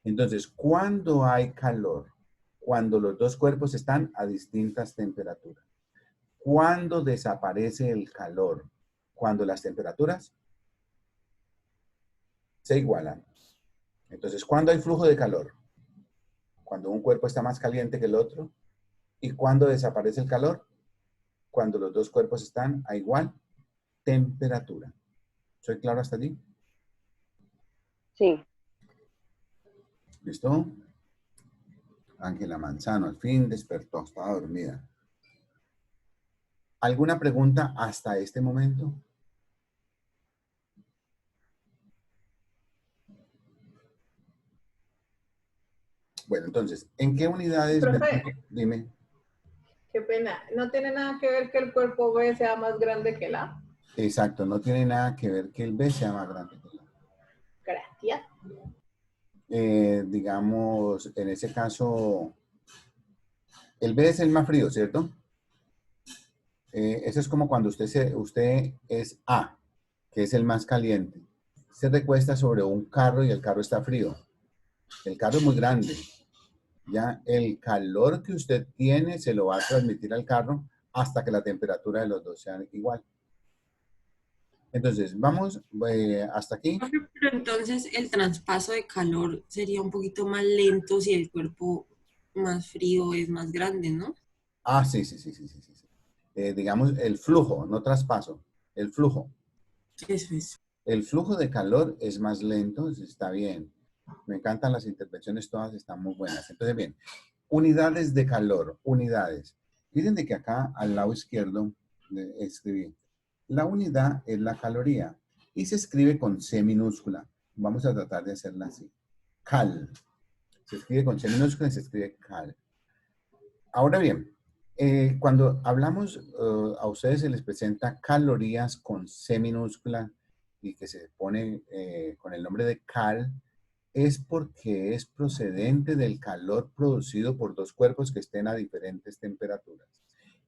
A: Entonces, ¿cuándo hay calor? Cuando los dos cuerpos están a distintas temperaturas. ¿Cuándo desaparece el calor? Cuando las temperaturas se igualan. Entonces, ¿cuándo hay flujo de calor? Cuando un cuerpo está más caliente que el otro. ¿Y cuándo desaparece el calor? Cuando los dos cuerpos están a igual temperatura. ¿Soy claro hasta allí?
H: Sí.
A: ¿Listo? Ángela Manzano, al fin despertó, estaba dormida. ¿Alguna pregunta hasta este momento? Bueno, entonces, ¿en qué unidades?
J: Profe.
A: Dime.
J: Qué pena. ¿No tiene nada que ver que el cuerpo B sea más grande que el A?
A: Exacto, no tiene nada que ver que el B sea más grande que el A.
J: Gracias.
A: Digamos, en ese caso, el B es el más frío, ¿cierto? Eso es como cuando usted es A, que es el más caliente. Se recuesta sobre un carro y el carro está frío. El carro es muy grande. Ya el calor que usted tiene se lo va a transmitir al carro hasta que la temperatura de los dos sea igual. Entonces, vamos hasta aquí.
G: Pero entonces el traspaso de calor sería un poquito más lento si el cuerpo más frío es más grande, ¿no?
A: Ah, sí. Digamos, el flujo, no traspaso, el flujo.
G: Eso es.
A: El flujo de calor es más lento, está bien. Me encantan las intervenciones, todas están muy buenas. Entonces, bien, unidades de calor, unidades. Miren de que acá al lado izquierdo escribí. La unidad es la caloría y se escribe con C minúscula. Vamos a tratar de hacerla así. Cal. Se escribe con C minúscula y se escribe cal. Ahora bien, cuando hablamos, a ustedes se les presenta calorías con C minúscula y que se pone con el nombre de cal, es porque es procedente del calor producido por dos cuerpos que estén a diferentes temperaturas.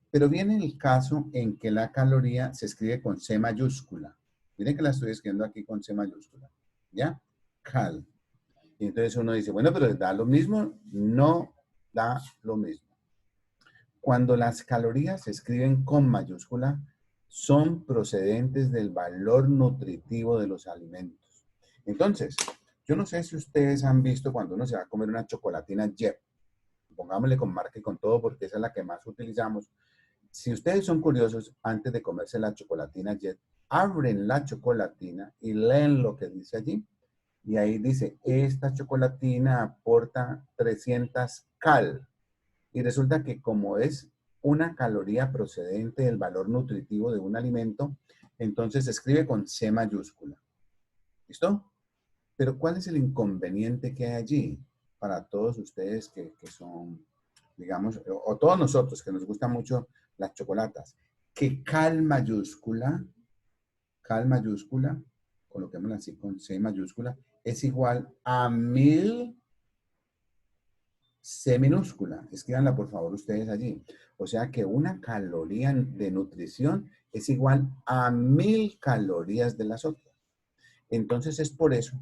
A: Pero viene el caso en que la caloría se escribe con C mayúscula. Miren que la estoy escribiendo aquí con C mayúscula. ¿Ya? Cal. Y entonces uno dice, bueno, pero ¿da lo mismo? No da lo mismo. Cuando las calorías se escriben con mayúscula, son procedentes del valor nutritivo de los alimentos. Entonces, yo no sé si ustedes han visto cuando uno se va a comer una chocolatina Jet, pongámosle con marca y con todo porque esa es la que más utilizamos. Si ustedes son curiosos, antes de comerse la chocolatina Jet, abren la chocolatina y leen lo que dice allí. Y ahí dice, esta chocolatina aporta 300 cal. Y resulta que como es una caloría procedente del valor nutritivo de un alimento, entonces se escribe con C mayúscula. ¿Listo? Pero ¿cuál es el inconveniente que hay allí para todos ustedes que son, digamos, o todos nosotros que nos gustan mucho las chocolatas? Que cal mayúscula, coloquémosla así con C mayúscula, es igual a 1000 C minúscula. Escríbanla por favor ustedes allí. O sea que una caloría de nutrición es igual a 1000 calorías de las otras. Entonces es por eso,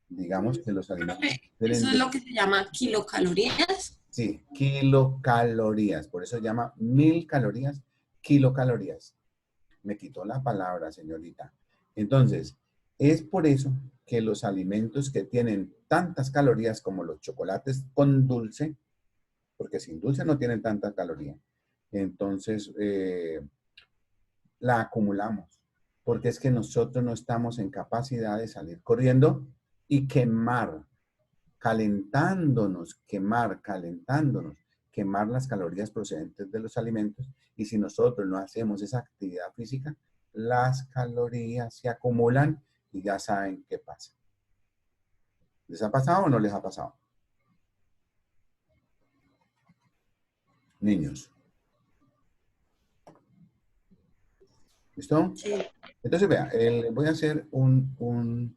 A: digamos que los alimentos...
G: ¿Eso es lo que se llama kilocalorías?
A: Sí, kilocalorías. Por eso se llama 1000 calorías, kilocalorías. Me quitó la palabra, señorita. Entonces, es por eso que los alimentos que tienen tantas calorías como los chocolates con dulce, porque sin dulce no tienen tanta caloría, entonces la acumulamos, porque es que nosotros no estamos en capacidad de salir corriendo y quemar, calentándonos, quemar las calorías procedentes de los alimentos, y si nosotros no hacemos esa actividad física, las calorías se acumulan y ya saben qué pasa. ¿Les ha pasado o no les ha pasado? Niños. ¿Listo?
G: Sí.
A: Entonces, vea, voy a hacer un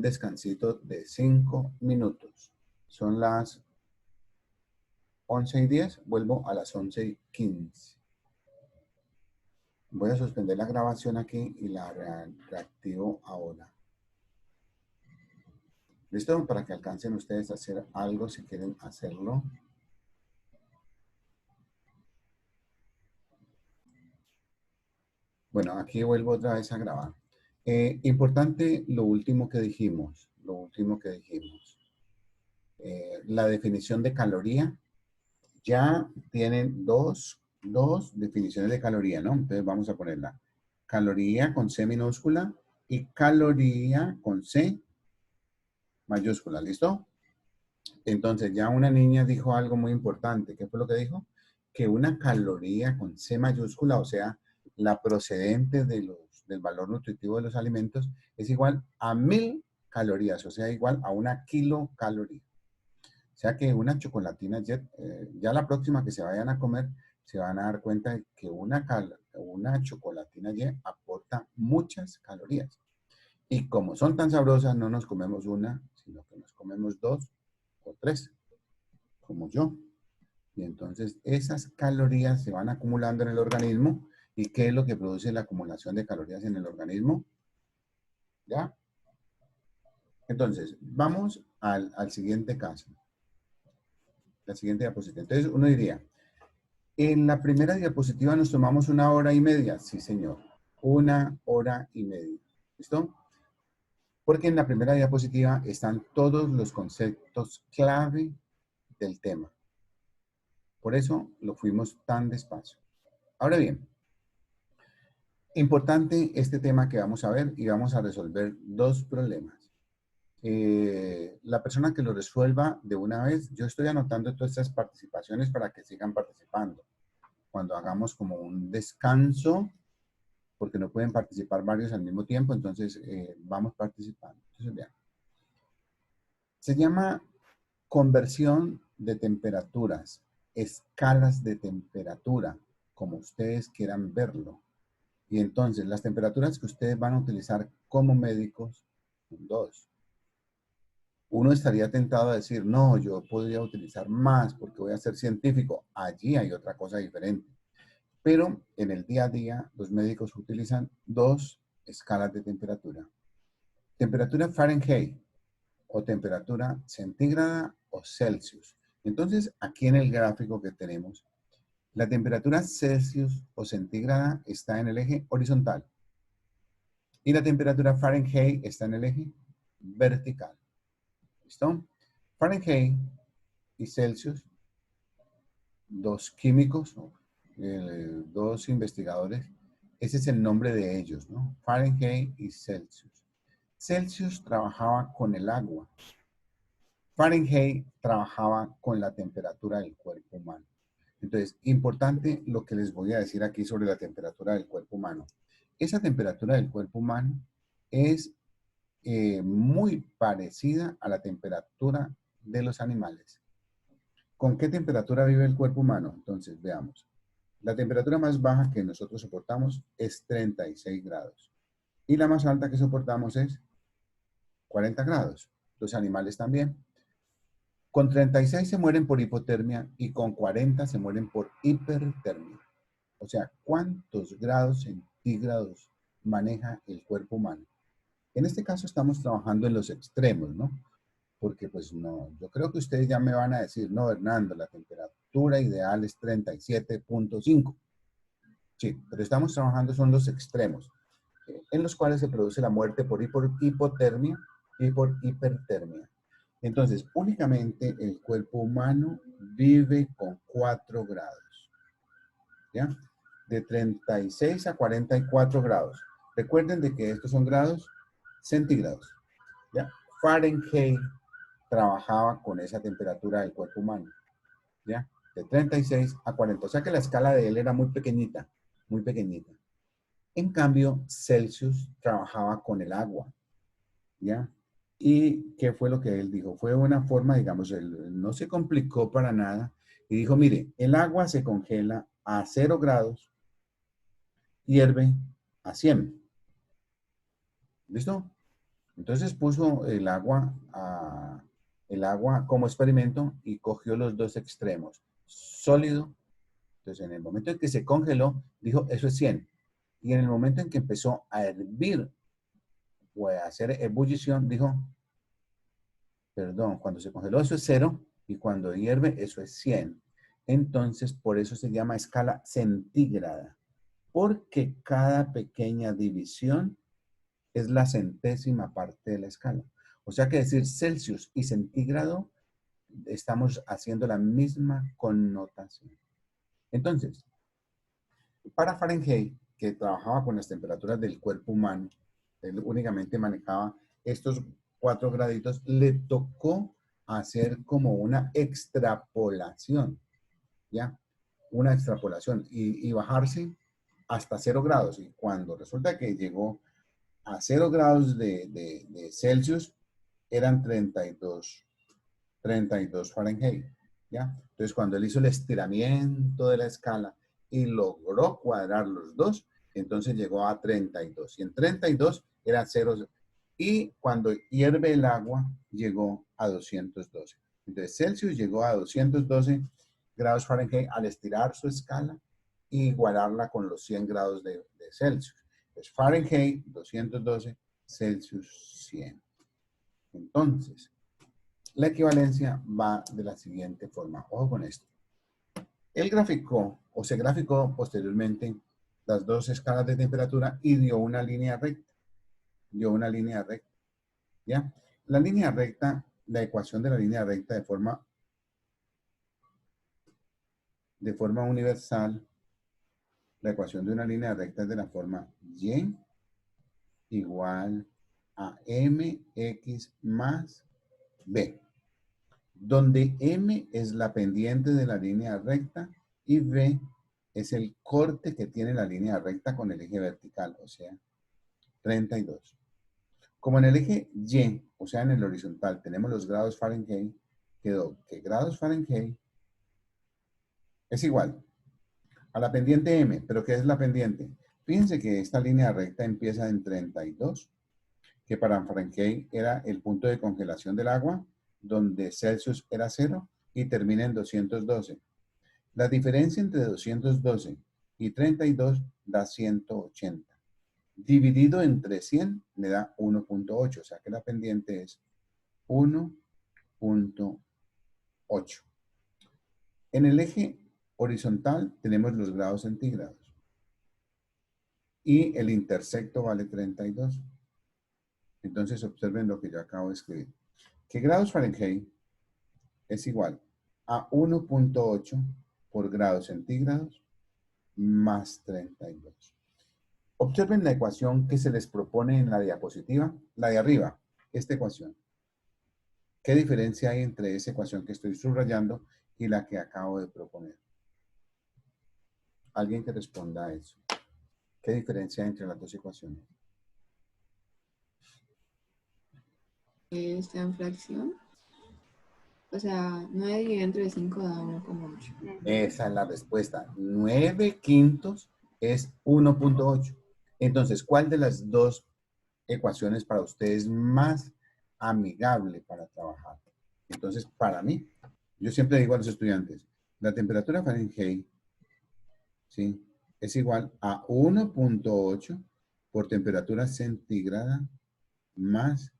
A: descansito de 5 minutos. Son las 11:10, vuelvo a las 11:15. Voy a suspender la grabación aquí y la reactivo ahora. ¿Listo? Para que alcancen ustedes a hacer algo si quieren hacerlo. Bueno, aquí vuelvo otra vez a grabar. Importante lo último que dijimos. La definición de caloría. Ya tienen dos definiciones de caloría, ¿no? Entonces vamos a ponerla. Caloría con C minúscula y caloría con C mayúscula, ¿listo? Entonces ya una niña dijo algo muy importante. ¿Qué fue lo que dijo? Que una caloría con C mayúscula, o sea, la procedente del valor nutritivo de los alimentos, es igual a 1000 calorías, o sea, igual a una kilocaloría. O sea que una chocolatina Jet, ya la próxima que se vayan a comer, se van a dar cuenta de que una chocolatina Jet aporta muchas calorías. Y como son tan sabrosas, no nos comemos una, sino que nos comemos 2 o 3, como yo. Y entonces esas calorías se van acumulando en el organismo. ¿Y qué es lo que produce la acumulación de calorías en el organismo? ¿Ya? Entonces, vamos al siguiente caso. La siguiente diapositiva. Entonces, uno diría, en la primera diapositiva nos tomamos 1 hora y media. Sí, señor. 1 hora y media. ¿Listo? Porque en la primera diapositiva están todos los conceptos clave del tema. Por eso lo fuimos tan despacio. Ahora bien, importante este tema que vamos a ver y vamos a resolver 2 problemas. La persona que lo resuelva de una vez, yo estoy anotando todas estas participaciones para que sigan participando. Cuando hagamos como un descanso, porque no pueden participar varios al mismo tiempo, entonces vamos participando. Entonces, vean. Se llama conversión de temperaturas, escalas de temperatura, como ustedes quieran verlo. Y entonces, las temperaturas que ustedes van a utilizar como médicos son 2. Uno estaría tentado a decir, no, yo podría utilizar más porque voy a ser científico. Allí hay otra cosa diferente. Pero en el día a día, los médicos utilizan 2 escalas de temperatura. Temperatura Fahrenheit o temperatura centígrada o Celsius. Entonces, aquí en el gráfico que tenemos, la temperatura Celsius o centígrada está en el eje horizontal y la temperatura Fahrenheit está en el eje vertical. ¿Listo? Fahrenheit y Celsius, 2 químicos, 2 investigadores, ese es el nombre de ellos, ¿no? Fahrenheit y Celsius. Celsius trabajaba con el agua. Fahrenheit trabajaba con la temperatura del cuerpo humano. Entonces, importante lo que les voy a decir aquí sobre la temperatura del cuerpo humano. Esa temperatura del cuerpo humano es muy parecida a la temperatura de los animales. ¿Con qué temperatura vive el cuerpo humano? Entonces, veamos. La temperatura más baja que nosotros soportamos es 36 grados. Y la más alta que soportamos es 40 grados. Los animales también. Con 36 se mueren por hipotermia y con 40 se mueren por hipertermia. O sea, ¿cuántos grados centígrados maneja el cuerpo humano? En este caso estamos trabajando en los extremos, ¿no? Porque pues no, yo creo que ustedes ya me van a decir, no, Hernando, la temperatura ideal es 37.5. Sí, pero estamos trabajando son los extremos, en los cuales se produce la muerte por hipotermia y por hipertermia. Entonces, únicamente el cuerpo humano vive con 4 grados, ¿ya? De 36 a 44 grados. Recuerden de que estos son grados centígrados, ¿ya? Fahrenheit trabajaba con esa temperatura del cuerpo humano, ¿ya? De 36 a 40. O sea que la escala de él era muy pequeñita, muy pequeñita. En cambio, Celsius trabajaba con el agua, ¿ya? ¿Y qué fue lo que él dijo? Fue una forma, digamos, él no se complicó para nada y dijo, mire, el agua se congela a 0 grados, hierve a 100. ¿Listo? Entonces puso el agua como experimento y cogió los 2 extremos, sólido. Entonces, en el momento en que se congeló, dijo, eso es 100. Y en el momento en que empezó a hervir o a hacer ebullición, dijo, perdón, cuando se congeló eso es 0 y cuando hierve eso es 100. Entonces, por eso se llama escala centígrada, porque cada pequeña división es la centésima parte de la escala. O sea que decir Celsius y centígrado, estamos haciendo la misma connotación. Entonces, para Fahrenheit, que trabajaba con las temperaturas del cuerpo humano, él únicamente manejaba estos 4 graditos, le tocó hacer como una extrapolación, ¿ya? Una extrapolación y bajarse hasta 0 grados. Y cuando resulta que llegó a 0 grados de Celsius, eran 32 Fahrenheit, ¿ya? Entonces, cuando él hizo el estiramiento de la escala y logró cuadrar los dos, entonces llegó a 32. Y en 32 era 0. Y cuando hierve el agua, llegó a 212. Entonces, Celsius llegó a 212 grados Fahrenheit al estirar su escala y igualarla con los 100 grados de Celsius. Entonces, Fahrenheit 212, Celsius 100. Entonces, la equivalencia va de la siguiente forma. Ojo con esto. Él graficó, o se graficó posteriormente, las dos escalas de temperatura y dio una línea recta. ¿Ya? La línea recta, la ecuación de la línea recta de forma universal, la ecuación de una línea recta es de la forma y igual a mx más b, donde m es la pendiente de la línea recta y b es el corte que tiene la línea recta con el eje vertical, o sea, 32. Como en el eje y, o sea, en el horizontal, tenemos los grados Fahrenheit, quedó que grados Fahrenheit es igual a la pendiente m. ¿Pero qué es la pendiente? Fíjense que esta línea recta empieza en 32, que para Fahrenheit era el punto de congelación del agua, donde Celsius era 0, y termina en 212. La diferencia entre 212 y 32 da 180. Dividido entre 100 le da 1.8, o sea que la pendiente es 1.8. En el eje horizontal tenemos los grados centígrados y el intersecto vale 32. Entonces observen lo que yo acabo de escribir. Que grados Fahrenheit es igual a 1.8 por grados centígrados más 32. Observen la ecuación que se les propone en la diapositiva, la de arriba, esta ecuación. ¿Qué diferencia hay entre esa ecuación que estoy subrayando y la que acabo de proponer? Alguien que responda a eso. ¿Qué diferencia hay entre las dos ecuaciones?
K: Está en fracción. O sea, 9 dividido entre 5 da 1,8.
A: Esa es la respuesta. 9/5 es 1.8. Entonces, ¿cuál de las dos ecuaciones para ustedes es más amigable para trabajar? Entonces, para mí, yo siempre digo a los estudiantes, la temperatura Fahrenheit, ¿sí?, es igual a 1.8 por temperatura centígrada más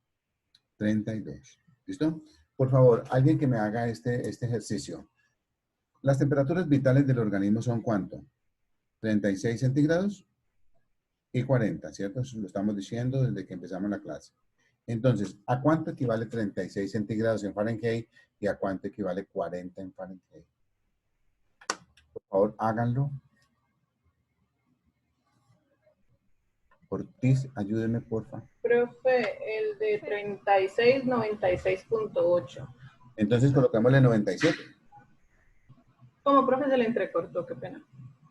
A: 32. ¿Listo? Por favor, alguien que me haga este ejercicio. Las temperaturas vitales del organismo son ¿cuánto? 36 centígrados y 40, ¿cierto? Eso lo estamos diciendo desde que empezamos la clase. Entonces, ¿a cuánto equivale 36 centígrados en Fahrenheit y a cuánto equivale 40 en Fahrenheit? Por favor, háganlo. Ortiz, ayúdeme, porfa.
J: Profe, el de 36, 96.8.
A: Entonces, colocámosle 97.
J: Como profe se le entrecortó, qué pena.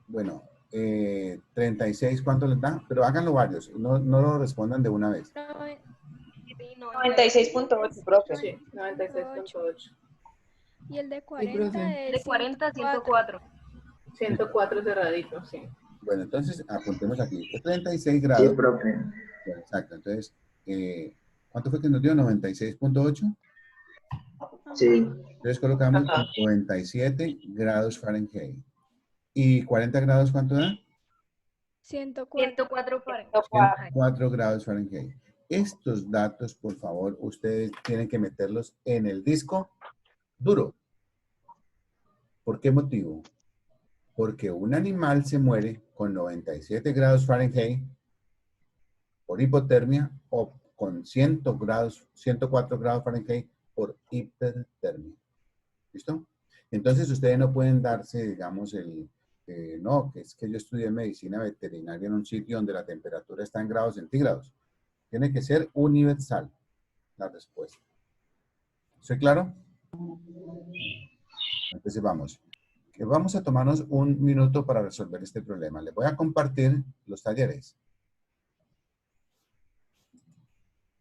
A: Bueno, 36, ¿cuánto les da? Pero háganlo varios, no lo respondan de una vez.
I: 96.8, profe.
J: Sí, 96.8.
L: Y el de
K: Sí,
L: 40
K: profe.
L: es
I: De 40 104.
J: 104 cerradito, sí.
A: Bueno, entonces apuntemos aquí. Es 36
B: Sí,
A: grados.
B: profe.
A: Bueno, exacto. Entonces, ¿cuánto fue que nos dio? 96.8.
B: Sí.
A: Entonces colocamos 97 grados Fahrenheit. ¿Y 40 grados cuánto da?
L: 104.
I: 104
A: 4 grados Fahrenheit. Estos datos, por favor, ustedes tienen que meterlos en el disco duro. ¿Por qué motivo? Porque un animal se muere con 97 grados Fahrenheit por hipotermia o con 104 grados Fahrenheit por hipertermia. ¿Listo? Entonces ustedes no pueden darse, digamos, no, que es que yo estudié medicina veterinaria en un sitio donde la temperatura está en grados centígrados. Tiene que ser universal la respuesta. ¿Estoy claro? Entonces vamos a tomarnos un minuto para resolver este problema. Les voy a compartir los talleres.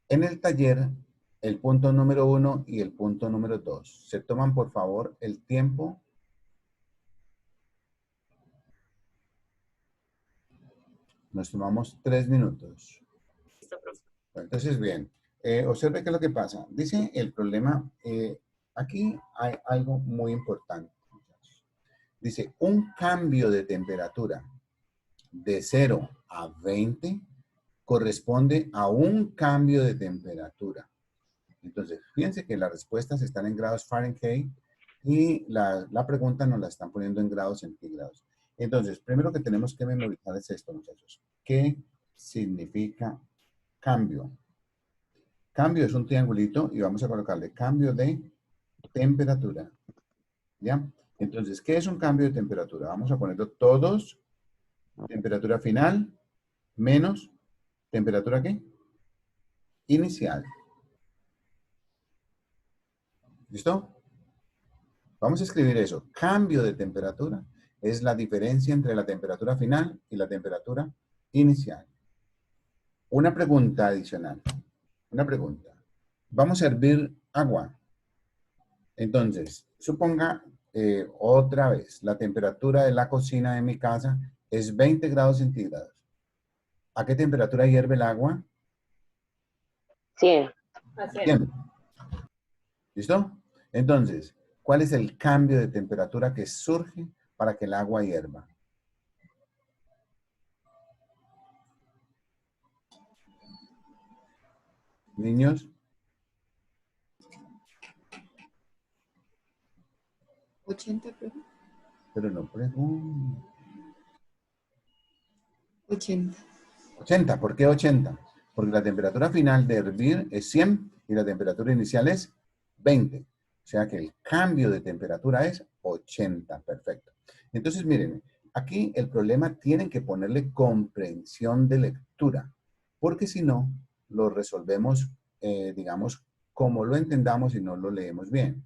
A: En el taller, el punto número 1 y el punto número 2. Se toman, por favor, el tiempo. Nos tomamos 3 minutos. Entonces, bien. Observe qué es lo que pasa. Dice el problema, aquí hay algo muy importante. Dice, un cambio de temperatura de 0 a 20 corresponde a un cambio de temperatura. Entonces, fíjense que las respuestas están en grados Fahrenheit y la pregunta nos la están poniendo en grados centígrados. Entonces, primero que tenemos que memorizar es esto, muchachos. ¿Qué significa cambio? Cambio es un triangulito y vamos a colocarle cambio de temperatura. ¿Ya? Entonces, ¿qué es un cambio de temperatura? Vamos a ponerlo todos. Temperatura final menos temperatura ¿qué? Inicial. ¿Listo? Vamos a escribir eso. Cambio de temperatura es la diferencia entre la temperatura final y la temperatura inicial. Una pregunta adicional. Una pregunta. Vamos a hervir agua. Entonces, suponga otra vez, la temperatura de la cocina de mi casa es 20 grados centígrados. ¿A qué temperatura hierve el agua?
H: 100.
A: 100. ¿Listo? Entonces, ¿cuál es el cambio de temperatura que surge para que el agua hierva? Niños.
K: 80,
A: Pero no pregunto.
K: 80.
A: 80. ¿Por qué 80? Porque la temperatura final de hervir es 100 y la temperatura inicial es 20. O sea que el cambio de temperatura es 80. Perfecto. Entonces, miren, aquí el problema tienen que ponerle comprensión de lectura, porque si no, lo resolvemos, digamos, como lo entendamos y no lo leemos bien.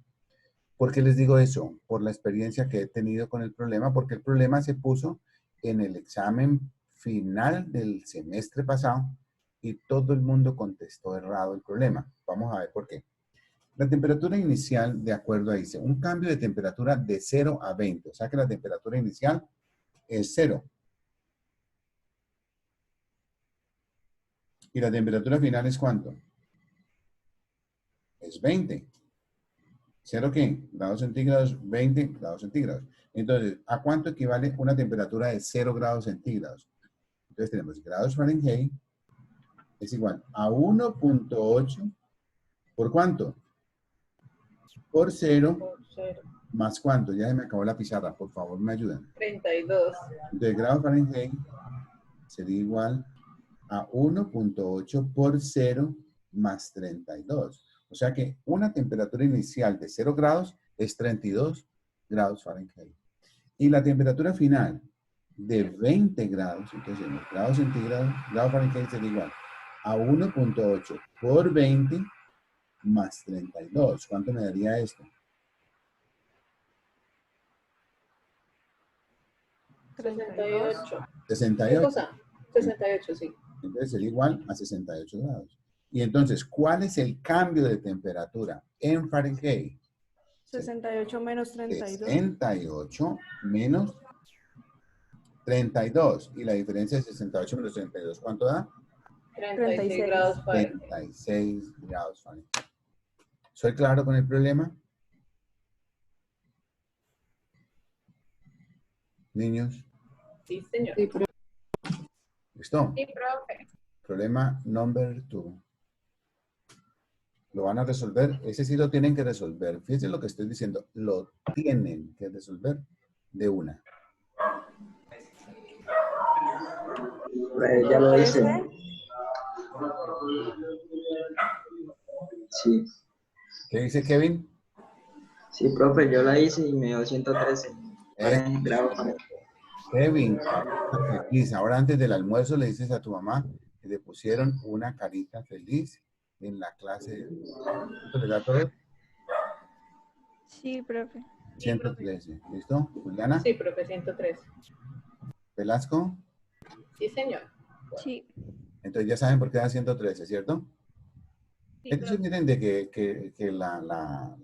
A: ¿Por qué les digo eso? Por la experiencia que he tenido con el problema, porque el problema se puso en el examen final del semestre pasado y todo el mundo contestó errado el problema. Vamos a ver por qué. La temperatura inicial, de acuerdo a dice, un cambio de temperatura de 0 a 20. O sea que la temperatura inicial es 0. ¿Y la temperatura final es cuánto? Es 20. ¿0 qué? Grados centígrados, 20 grados centígrados. Entonces, ¿a cuánto equivale una temperatura de 0 grados centígrados? Entonces tenemos grados Fahrenheit es igual a 1.8 ¿por cuánto? Por 0 más cuánto. Ya se me acabó la pizarra, por favor, me ayudan.
J: 32.
A: Entonces, grados Fahrenheit sería igual a 1.8 por 0 más 32. O sea que una temperatura inicial de 0 grados es 32 grados Fahrenheit. Y la temperatura final de 20 grados, entonces en los grados centígrados, grado Fahrenheit sería igual a 1.8 por 20 más 32. ¿Cuánto me daría esto?
J: 68.
A: 68.
J: ¿Qué cosa? 68, sí.
A: Entonces sería igual a 68 grados. Y entonces, ¿cuál es el cambio de temperatura en Fahrenheit?
L: 68 menos 32.
A: 68 menos 32. Y la diferencia de 68 menos 32, ¿cuánto da?
J: 36 grados Fahrenheit.
A: 36 grados Fahrenheit. ¿Soy claro con el problema? Niños.
J: Sí, señor.
A: ¿Listo?
C: Sí, profe.
A: Problema number 2. Lo van a resolver. Ese sí lo tienen que resolver. Fíjense lo que estoy diciendo. Lo tienen que resolver de una.
B: Ya lo hice. Sí.
A: ¿Qué dice Kevin?
B: Sí, profe, yo la hice y me dio 113.
A: Kevin, feliz. Ahora antes del almuerzo le dices a tu mamá que le pusieron una carita feliz en la clase. ¿Esto le da todo?
L: Sí, profe.
A: 113. ¿Listo? Juliana.
J: Sí, profe, 113.
A: Velasco.
J: Sí, señor.
L: Sí.
A: Entonces ya saben por qué da 113, ¿cierto?
I: Sí,
A: Entonces
I: profe.
A: miren de que la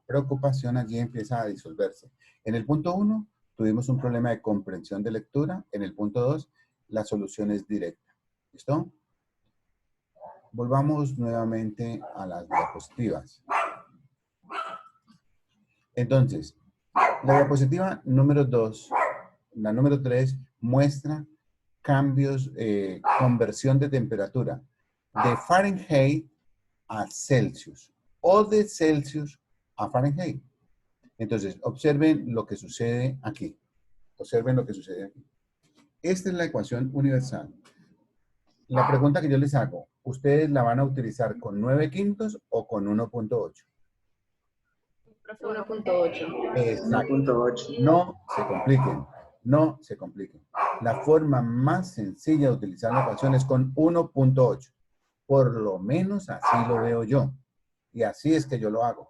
A: preocupación allí empieza a disolverse. En el punto 1 tuvimos un problema de comprensión de lectura. En el punto 2 la solución es directa. ¿Listo? Volvamos nuevamente a las diapositivas. Entonces, la diapositiva número 2, la número 3, muestra cambios, conversión de temperatura de Fahrenheit a Celsius o de Celsius a Fahrenheit. Entonces, observen lo que sucede aquí. Observen lo que sucede aquí. Esta es la ecuación universal. La pregunta que yo les hago, ¿ustedes la van a utilizar con 9/5 o con 1.8?
J: 1.8.
A: Exacto.
B: 1.8.
A: No se compliquen. No se compliquen. La forma más sencilla de utilizar la ecuación es con 1.8. Por lo menos así lo veo yo. Y así es que yo lo hago.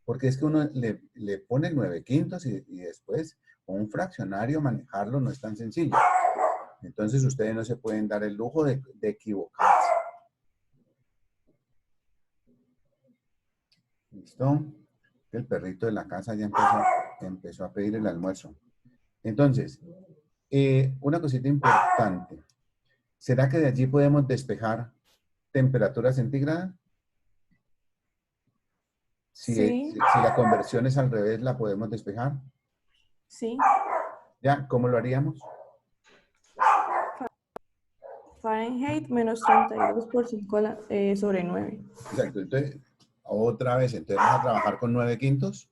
A: Porque es que uno le pone 9/5 y después con un fraccionario manejarlo no es tan sencillo. Entonces ustedes no se pueden dar el lujo de equivocarse. ¿Listo? El perrito de la casa ya empezó a pedir el almuerzo. Entonces, una cosita importante. ¿Será que de allí podemos despejar temperatura centígrada?
L: Sí.
A: Si la conversión es al revés, ¿la podemos despejar?
L: Sí.
A: ¿Ya? ¿Cómo lo haríamos?
L: Fahrenheit menos 32 por 5 sobre 9.
A: Exacto. Entonces, otra vez, entonces vamos a trabajar con 9/5.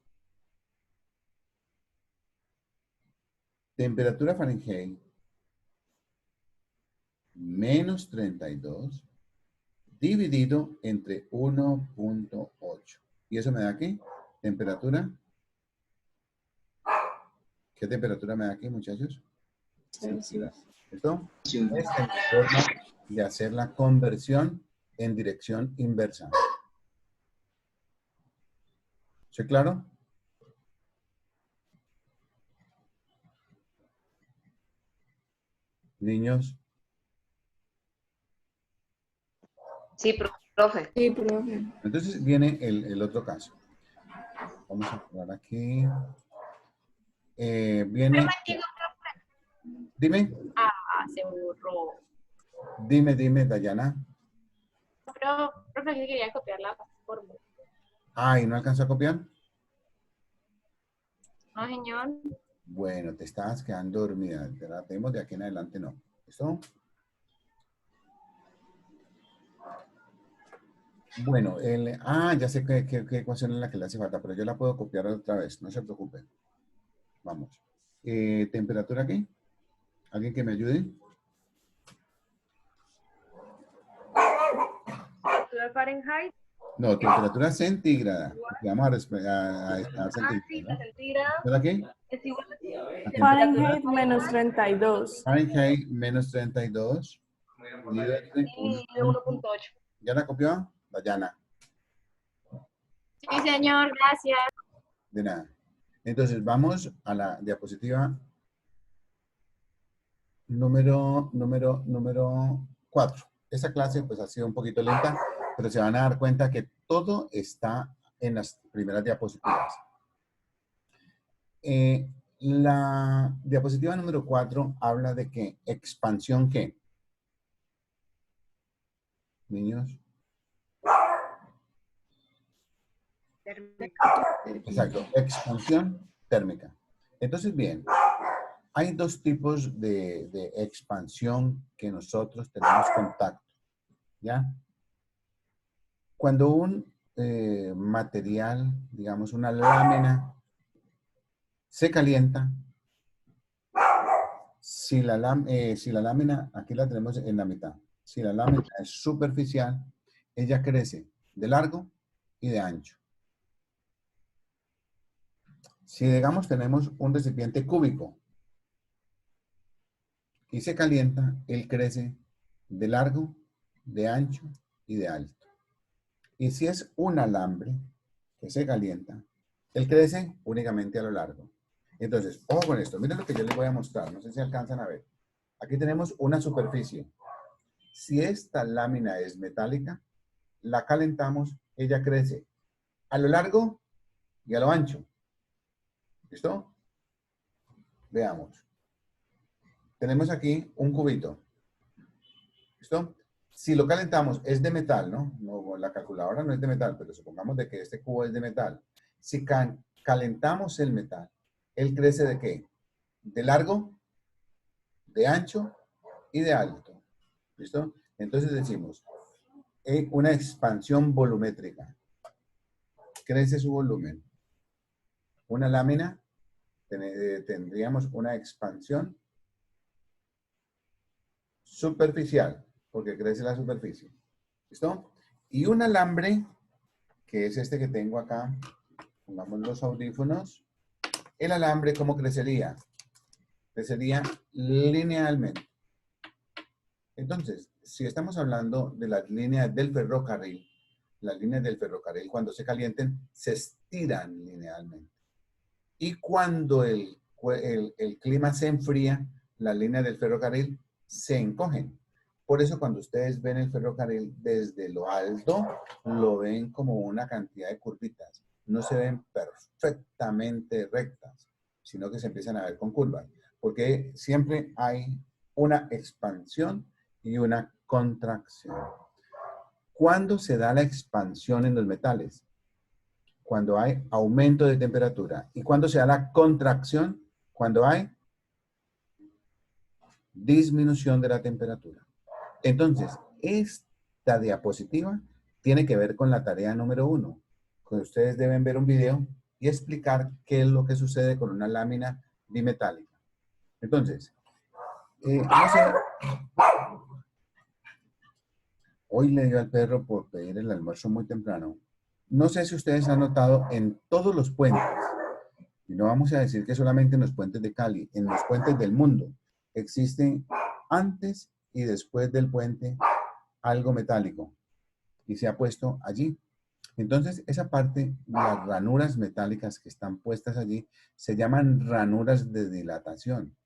A: Temperatura Fahrenheit menos 32 dividido entre 1.8. ¿Y eso me da aquí? Temperatura. ¿Qué temperatura me da aquí, muchachos?
K: Celsius.
A: ¿Listo? Esta es la forma de hacer la conversión en dirección inversa. ¿Sí, claro? Niños.
H: Sí, profe.
K: Sí, profe.
A: Entonces viene el otro caso. Vamos a probar aquí. Viene. Dime.
C: Ah, se borró.
A: Dime, Dayana.
C: Pero, profe, que quería copiar la fórmula.
A: Ah, ¿y no alcanzó a copiar?
C: No, señor.
A: Bueno, te estabas quedando dormida. Tratemos de aquí en adelante, no. ¿Listo? Bueno, ya sé qué ecuación es la que le hace falta, pero yo la puedo copiar otra vez, no se preocupen. Vamos. ¿Temperatura aquí? ¿Alguien que me ayude?
I: ¿Temperatura Fahrenheit?
A: No, temperatura centígrada. Porque vamos a centígrada.
I: Sí, la centígrada
A: ¿Verdad aquí?
I: es igual a
L: Fahrenheit menos 32.
A: Fahrenheit menos 32.
I: y de 1.8.
A: ¿Ya la copió? Dayana.
C: Sí, señor, gracias.
A: De nada. Entonces, vamos a la diapositiva número 4. Esta clase pues ha sido un poquito lenta, pero se van a dar cuenta que todo está en las primeras diapositivas. La diapositiva número 4 habla de que expansión ¿qué? Niños. Exacto, expansión térmica. Entonces, bien, hay dos tipos de expansión que nosotros tenemos contacto, ¿ya? Cuando un material, digamos una lámina, se calienta, si la lámina, aquí la tenemos en la mitad, si la lámina es superficial, ella crece de largo y de ancho. Si, digamos, tenemos un recipiente cúbico y se calienta, él crece de largo, de ancho y de alto. Y si es un alambre que se calienta, Él crece únicamente a lo largo. Entonces, ojo con esto. Miren lo que yo les voy a mostrar. No sé si alcanzan a ver. Aquí tenemos una superficie. Si esta lámina es metálica, la calentamos, ella crece a lo largo y a lo ancho. ¿Listo? Veamos. Tenemos aquí un cubito. ¿Listo? Si lo calentamos, es de metal, ¿no? No, la calculadora no es de metal, pero supongamos de que este cubo es de metal. Si calentamos el metal, ¿él crece de qué? De largo, de ancho y de alto. ¿Listo? Entonces decimos, una expansión volumétrica. Crece su volumen. Una lámina, tendríamos una expansión superficial, porque crece la superficie. ¿Listo? Y un alambre, que es este que tengo acá, pongamos los audífonos. El alambre, ¿cómo crecería? Crecería linealmente. Entonces, si estamos hablando de las líneas del ferrocarril, las líneas del ferrocarril cuando se calienten se estiran linealmente. Y cuando el clima se enfría, las líneas del ferrocarril se encogen. Por eso cuando ustedes ven el ferrocarril desde lo alto, lo ven como una cantidad de curvitas. No se ven perfectamente rectas, sino que se empiezan a ver con curvas. Porque siempre hay una expansión y una contracción. ¿Cuándo se da la expansión en los metales? Cuando hay aumento de temperatura. ¿Y cuándo se da la contracción? Cuando hay disminución de la temperatura. Entonces, esta diapositiva tiene que ver con la tarea número 1. Que ustedes deben ver un video y explicar qué es lo que sucede con una lámina bimetálica. Entonces, no sé. Hoy le dio al perro por pedir el almuerzo muy temprano. No sé si ustedes han notado en todos los puentes, y no vamos a decir que solamente en los puentes de Cali, en los puentes del mundo, existen antes y después del puente algo metálico y se ha puesto allí. Entonces, esa parte, las ranuras metálicas que están puestas allí, se llaman ranuras de dilatación,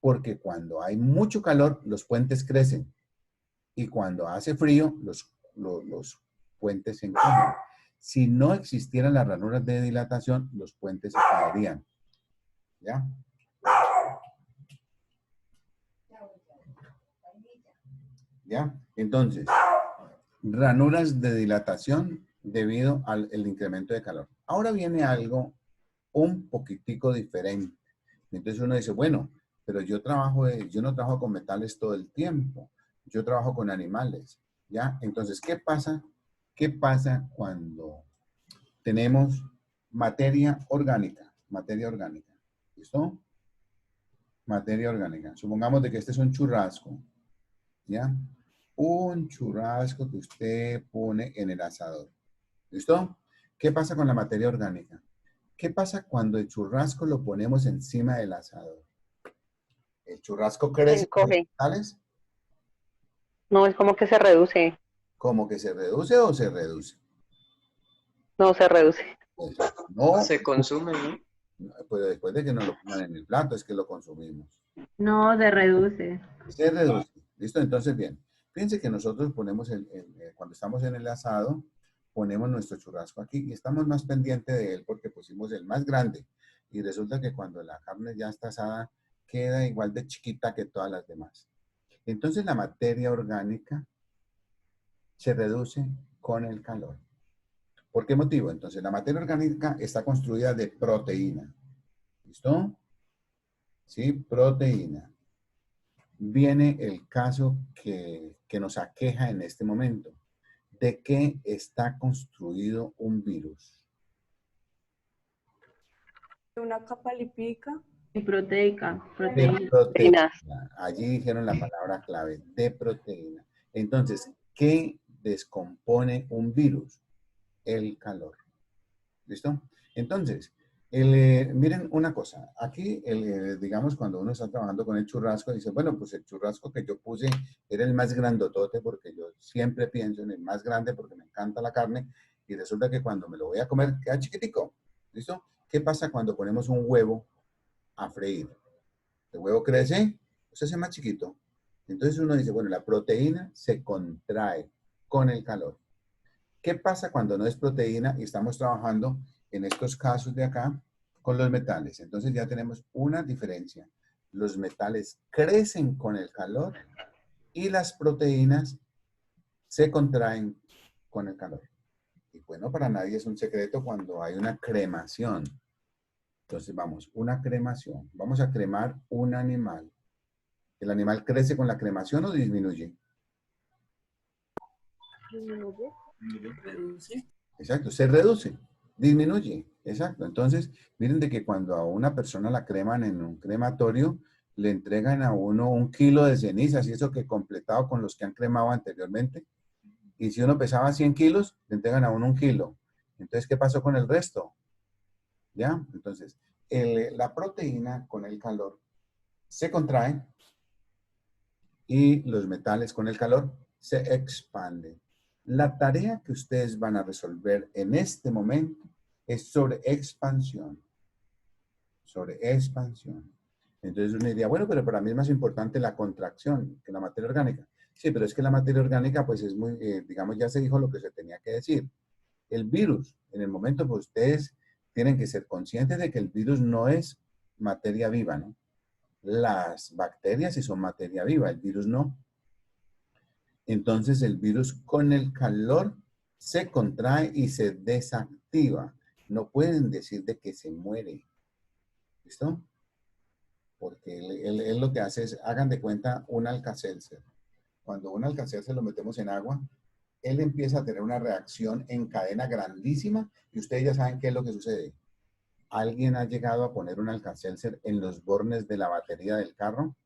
A: porque cuando hay mucho calor, los puentes crecen. Y cuando hace frío, los puentes se encogen. Si no existieran las ranuras de dilatación, los puentes se caerían. ¿Ya? ¿Ya? Entonces, ranuras de dilatación debido al incremento de calor. Ahora viene algo un poquitico diferente. Entonces uno dice, bueno, pero yo no trabajo con metales todo el tiempo. Yo trabajo con animales, ¿ya? Entonces, ¿qué pasa? ¿Qué pasa cuando tenemos materia orgánica? Materia orgánica, ¿listo? Materia orgánica. Supongamos de que este es un churrasco, ¿ya? Un churrasco que usted pone en el asador, ¿listo? ¿Qué pasa con la materia orgánica? ¿Qué pasa cuando el churrasco lo ponemos encima del asador? ¿El churrasco crece con los metales?
H: No, es como que se reduce.
A: ¿Como que se reduce o se reduce?
H: No, se reduce.
A: No.
E: Se consume, ¿no?
A: Pero después de que nos lo pongan en el plato es que lo consumimos.
M: No, se reduce.
A: Se reduce. ¿Listo? Entonces, bien. Fíjense que nosotros ponemos, cuando estamos en el asado, ponemos nuestro churrasco aquí y estamos más pendientes de él porque pusimos el más grande. Y resulta que cuando la carne ya está asada, queda igual de chiquita que todas las demás. Entonces la materia orgánica se reduce con el calor. ¿Por qué motivo? Entonces la materia orgánica está construida de proteína. ¿Listo? Sí, proteína. Viene el caso que nos aqueja en este momento. ¿De qué está construido un virus?
L: Una capa lipídica.
M: Y proteica.
A: De proteína. Allí dijeron la palabra clave, de proteína. Entonces, ¿qué descompone un virus? El calor. ¿Listo? Entonces, miren una cosa. Aquí, digamos, cuando uno está trabajando con el churrasco, dice, bueno, pues el churrasco que yo puse era el más grandotote porque yo siempre pienso en el más grande porque me encanta la carne y resulta que cuando me lo voy a comer queda chiquitico. ¿Listo? ¿Qué pasa cuando ponemos un huevo a freír? El huevo crece, se hace más chiquito. Entonces uno dice, bueno, la proteína se contrae con el calor. ¿Qué pasa cuando no es proteína y estamos trabajando en estos casos de acá con los metales? Entonces ya tenemos una diferencia. Los metales crecen con el calor y las proteínas se contraen con el calor. Y bueno, para nadie es un secreto cuando hay una cremación. Entonces vamos, una cremación. Vamos a cremar un animal. ¿El animal crece con la cremación o disminuye?
G: Reduce.
A: Exacto, se reduce, disminuye. Exacto. Entonces, miren de que cuando a una persona la creman en un crematorio, le entregan a uno 1 kilo de cenizas y eso que completado con los que han cremado anteriormente. Y si uno pesaba 100 kilos, le entregan a uno 1 kilo. Entonces, ¿qué pasó con el resto? ¿Ya? Entonces, la proteína con el calor se contrae y los metales con el calor se expanden. La tarea que ustedes van a resolver en este momento es sobre expansión. Sobre expansión. Entonces uno diría, bueno, pero para mí es más importante la contracción que la materia orgánica. Sí, pero es que la materia orgánica, pues es muy, digamos, ya se dijo lo que se tenía que decir. El virus, en el momento, pues ustedes tienen que ser conscientes de que el virus no es materia viva, ¿no? Las bacterias sí son materia viva, el virus no. Entonces el virus con el calor se contrae y se desactiva. No pueden decir de que se muere. ¿Listo? Porque él lo que hace es, hagan de cuenta un Alka-Seltzer. Cuando un Alka-Seltzer lo metemos en agua, él empieza a tener una reacción en cadena grandísima y ustedes ya saben qué es lo que sucede. ¿Alguien ha llegado a poner un Alka-Seltzer en los bornes de la batería del carro?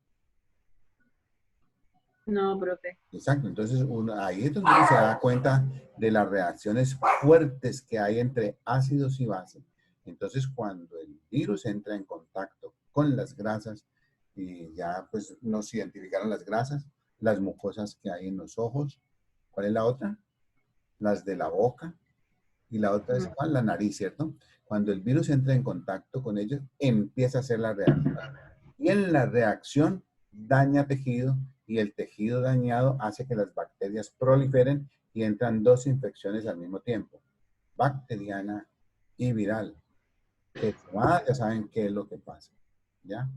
M: No, profe.
A: Exacto, entonces ahí es donde uno se da cuenta de las reacciones fuertes que hay entre ácidos y bases. Entonces cuando el virus entra en contacto con las grasas, y ya pues nos identificaron las grasas, las mucosas que hay en los ojos. ¿Cuál es la otra? Las de la boca. Y la otra es ¿cuál? La nariz, ¿cierto? Cuando el virus entra en contacto con ellos, empieza a hacer la reacción. Y en la reacción daña tejido y el tejido dañado hace que las bacterias proliferen y entran 2 infecciones al mismo tiempo, bacteriana y viral. Que ya saben qué es lo que pasa, ¿ya?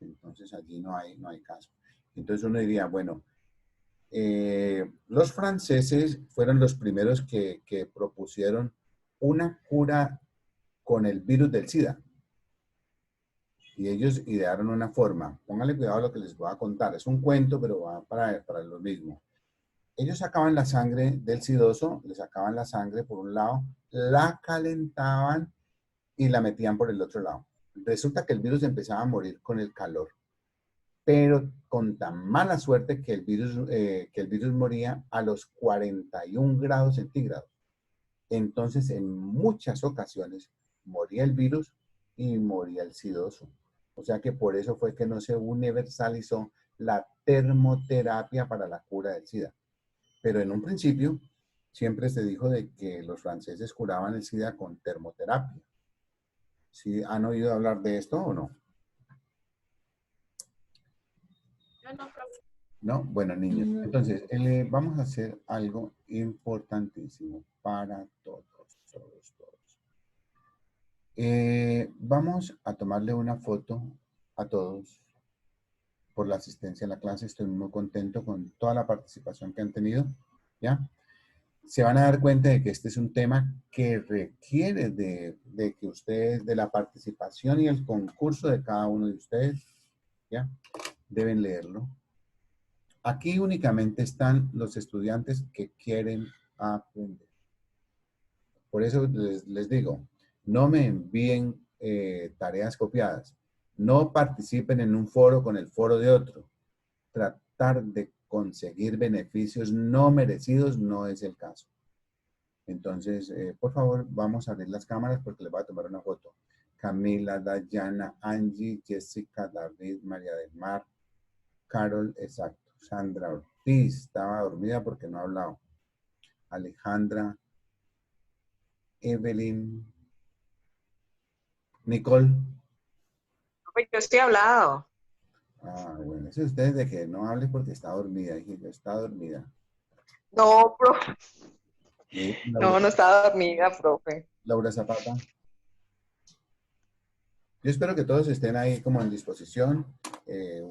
A: Entonces allí no hay caso. Entonces uno diría, bueno, los franceses fueron los primeros que propusieron una cura con el virus del SIDA. Y ellos idearon una forma. Pónganle cuidado a lo que les voy a contar. Es un cuento, pero va para lo mismo. Ellos sacaban la sangre del sidoso, le sacaban la sangre por un lado, la calentaban y la metían por el otro lado. Resulta que el virus empezaba a morir con el calor, pero con tan mala suerte que el virus moría a los 41 grados centígrados. Entonces, en muchas ocasiones, moría el virus y moría el sidoso. O sea que por eso fue que no se universalizó la termoterapia para la cura del SIDA. Pero en un principio, siempre se dijo de que los franceses curaban el SIDA con termoterapia. ¿Sí han oído hablar de esto o no? No, bueno, niños. Entonces, vamos a hacer algo importantísimo para todos. Vamos a tomarle una foto a todos por la asistencia a la clase. Estoy muy contento con toda la participación que han tenido, ¿ya? Se van a dar cuenta de que este es un tema que requiere de que ustedes, de la participación y el concurso de cada uno de ustedes, ¿ya? Deben leerlo. Aquí únicamente están los estudiantes que quieren aprender. Por eso les digo, no me envíen tareas copiadas. No participen en un foro con el foro de otro. Tratar de conseguir beneficios no merecidos no es el caso. Entonces, por favor, vamos a abrir las cámaras porque les voy a tomar una foto. Camila, Dayana, Angie, Jessica, David, María del Mar, Carol, exacto. Sandra Ortiz, estaba dormida porque no ha hablado. Alejandra, Evelyn, Nicole.
N: Pues yo estoy hablado.
A: Ah, bueno, eso ustedes de que no hable porque está dormida. Dije, yo está dormida.
N: No, profe.
A: Laura,
N: No estaba dormida, profe.
A: Laura Zapata. Yo espero que todos estén ahí como en disposición. Les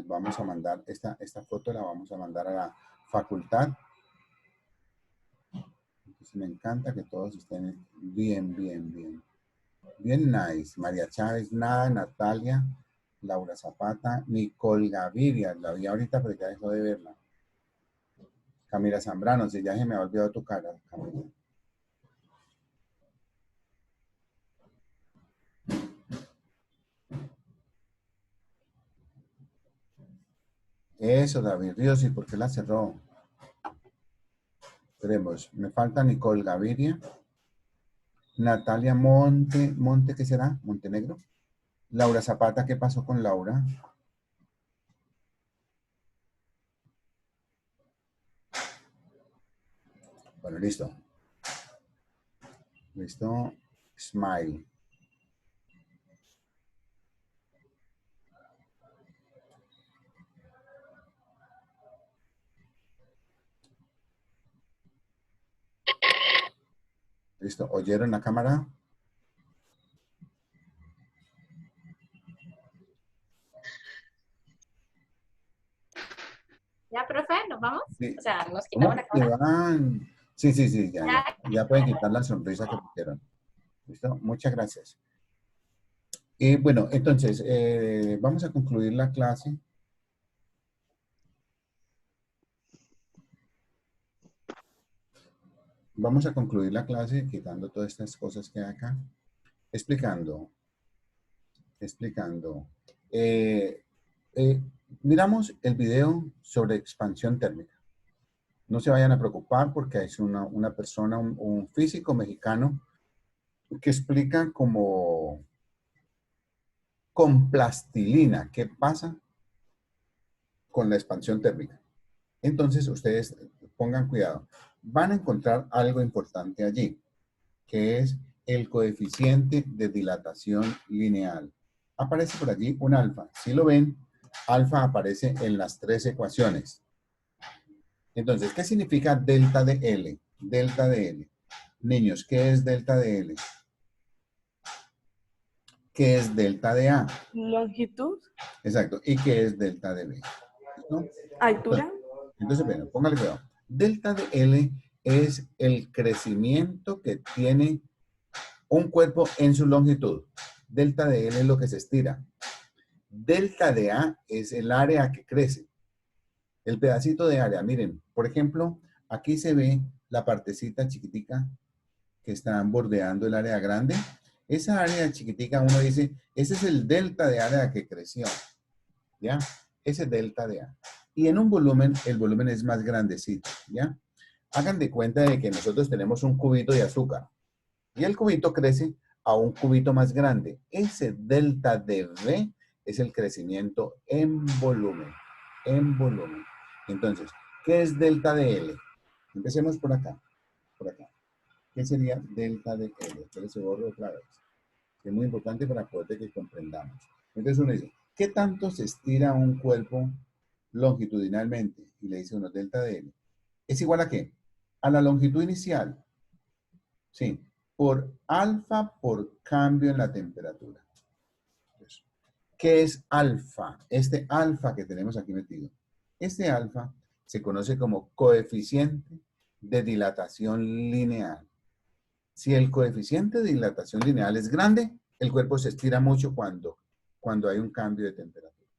A: vamos a mandar, esta foto la vamos a mandar a la facultad. Entonces, me encanta que todos estén bien, bien, bien. Bien nice. María Chávez, nada, Natalia, Laura Zapata, Nicole Gaviria, la vi ahorita pero ya dejó de verla. Camila Zambrano, si ya se me ha olvidado tu cara, Camila. Eso, David Ríos, ¿y por qué la cerró? Esperemos, me falta Nicole Gaviria, Natalia Monte, ¿qué será? Montenegro. Laura Zapata, ¿qué pasó con Laura? Bueno, listo. Listo. Smile. Listo. ¿Oyeron la cámara?
C: Ya, profe, ¿nos vamos?
A: Sí.
C: O sea, nos
A: ¿Cómo
C: quitamos la
A: que
C: cámara.
A: van? Sí, ya pueden quitar la sonrisa que pusieron. ¿Listo? Muchas gracias. Bueno, entonces, vamos a concluir la clase. Vamos a concluir la clase quitando todas estas cosas que hay acá. Explicando. Miramos el video sobre expansión térmica. No se vayan a preocupar porque es una persona, un físico mexicano que explica como con plastilina qué pasa con la expansión térmica. Entonces, ustedes pongan cuidado. Van a encontrar algo importante allí, que es el coeficiente de dilatación lineal. Aparece por allí un alfa. Si lo ven, alfa aparece en las tres ecuaciones. Entonces, ¿qué significa delta de L? Delta de L. Niños, ¿qué es delta de L? ¿Qué es delta de A?
L: Longitud.
A: Exacto. ¿Y qué es delta de B? ¿No?
L: Altura.
A: Entonces, bueno, póngale cuidado. Delta de L es el crecimiento que tiene un cuerpo en su longitud. Delta de L es lo que se estira. Delta de A es el área que crece. El pedacito de área, miren, por ejemplo, aquí se ve la partecita chiquitica que están bordeando el área grande. Esa área chiquitica, uno dice, ese es el delta de área que creció. ¿Ya? Ese delta de A. Y en un volumen, el volumen es más grandecito. ¿Ya? Hagan de cuenta de que nosotros tenemos un cubito de azúcar. Y el cubito crece a un cubito más grande. Ese delta de V es el crecimiento en volumen. En volumen. Entonces, ¿qué es delta de L? Empecemos por acá. Por acá. ¿Qué sería delta de L? Entonces se borra otra vez. Es muy importante para poder que comprendamos. Entonces uno dice, ¿qué tanto se estira un cuerpo longitudinalmente? Y le dice uno, delta de L. ¿Es igual a qué? A la longitud inicial. Sí. Por alfa por cambio en la temperatura. ¿Qué es alfa? Este alfa que tenemos aquí metido. Este alfa se conoce como coeficiente de dilatación lineal. Si el coeficiente de dilatación lineal es grande, el cuerpo se estira mucho cuando hay un cambio de temperatura.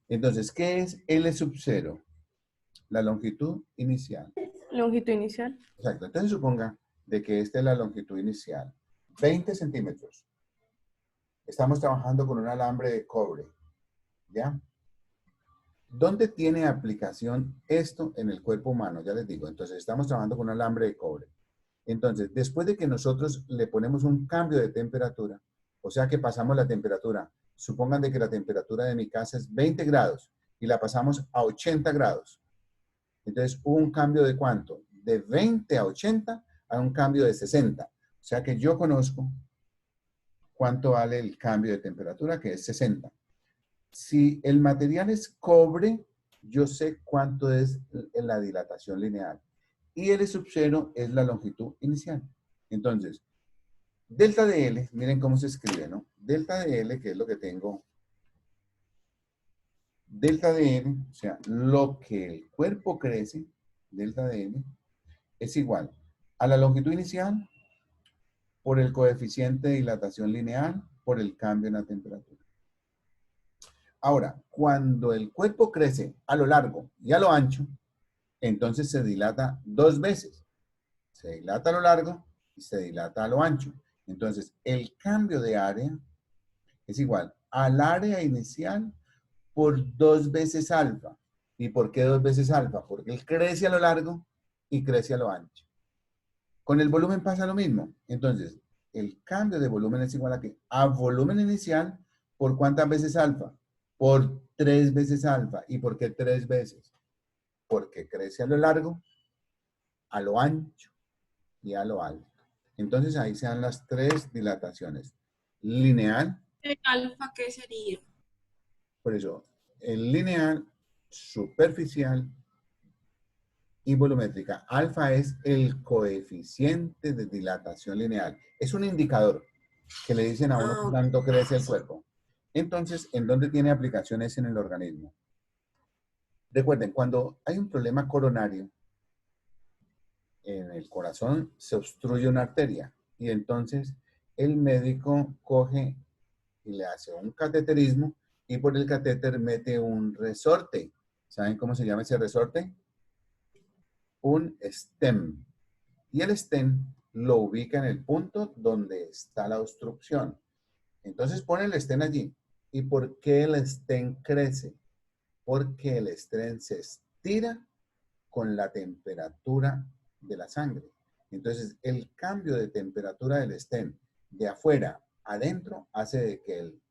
A: Entonces, ¿qué es L sub 0? La longitud inicial.
L: Longitud inicial.
A: Exacto. Entonces suponga de que esta es la longitud inicial. 20 centímetros. Estamos trabajando con un alambre de cobre. ¿Ya? ¿Dónde tiene aplicación esto en el cuerpo humano? Ya les digo. Entonces, estamos trabajando con un alambre de cobre. Entonces, después de que nosotros le ponemos un cambio de temperatura, o sea que pasamos la temperatura, supongan de que la temperatura de mi casa es 20 grados y la pasamos a 80 grados. Entonces, hubo un cambio de ¿cuánto? De 20 a 80 a un cambio de 60. O sea que yo conozco cuánto vale el cambio de temperatura, que es 60. Si el material es cobre, yo sé cuánto es la dilatación lineal. Y L sub 0 es la longitud inicial. Entonces, delta de L, miren cómo se escribe, ¿no? Delta de L, que es lo que tengo. Delta de L, o sea, lo que el cuerpo crece, delta de L, es igual a la longitud inicial por el coeficiente de dilatación lineal por el cambio en la temperatura. Ahora, cuando el cuerpo crece a lo largo y a lo ancho, entonces se dilata dos veces. Se dilata a lo largo y se dilata a lo ancho. Entonces, el cambio de área es igual al área inicial por 2 veces alfa. ¿Y por qué 2 veces alfa? Porque él crece a lo largo y crece a lo ancho. Con el volumen pasa lo mismo. Entonces, el cambio de volumen es igual a ¿qué? A volumen inicial por ¿cuántas veces alfa? Por 3 veces alfa. ¿Y por qué 3 veces? Porque crece a lo largo, a lo ancho y a lo alto. Entonces ahí se dan las 3 dilataciones. Lineal.
G: ¿El alfa qué sería?
A: Por eso, el lineal, superficial y volumétrica. Alfa es el coeficiente de dilatación lineal. Es un indicador que le dicen a uno cuánto crece el cuerpo. Entonces, ¿en dónde tiene aplicaciones en el organismo? Recuerden, cuando hay un problema coronario, en el corazón se obstruye una arteria y entonces el médico coge y le hace un cateterismo y por el catéter mete un resorte. ¿Saben cómo se llama ese resorte? Un stem. Y el stem lo ubica en el punto donde está la obstrucción. Entonces pone el stem allí. ¿Y por qué el stem crece? Porque el stem se estira con la temperatura de la sangre. Entonces, el cambio de temperatura del stem de afuera adentro hace de que él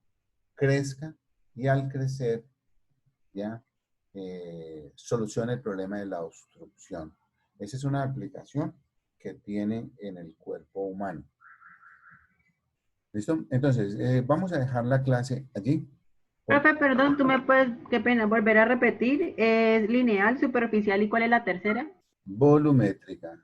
A: crezca y al crecer ya solucione el problema de la obstrucción. Esa es una aplicación que tiene en el cuerpo humano. ¿Listo? Entonces, vamos a dejar la clase allí.
M: Profe, perdón, tú me puedes, qué pena, volver a repetir. ¿Es lineal, superficial y cuál es la tercera?
A: Volumétrica.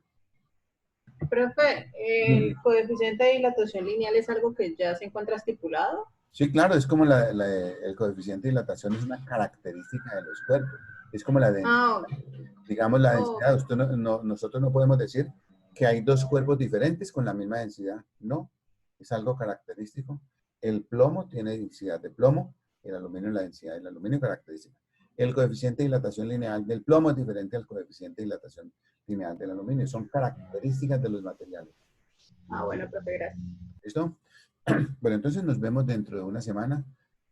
J: Profe, ¿el coeficiente de dilatación lineal es algo que ya se encuentra estipulado?
A: Sí, claro, es como el coeficiente de dilatación es una característica de los cuerpos. Es como la densidad. Digamos la densidad. Usted nosotros no podemos decir que hay dos cuerpos diferentes con la misma densidad. No, es algo característico. El plomo tiene densidad de plomo, el aluminio la densidad del aluminio característica. El coeficiente de dilatación lineal del plomo es diferente al coeficiente de dilatación lineal del aluminio. Son características de los materiales.
J: Bueno, profe, gracias.
A: ¿Listo? Bueno, entonces nos vemos dentro de una semana.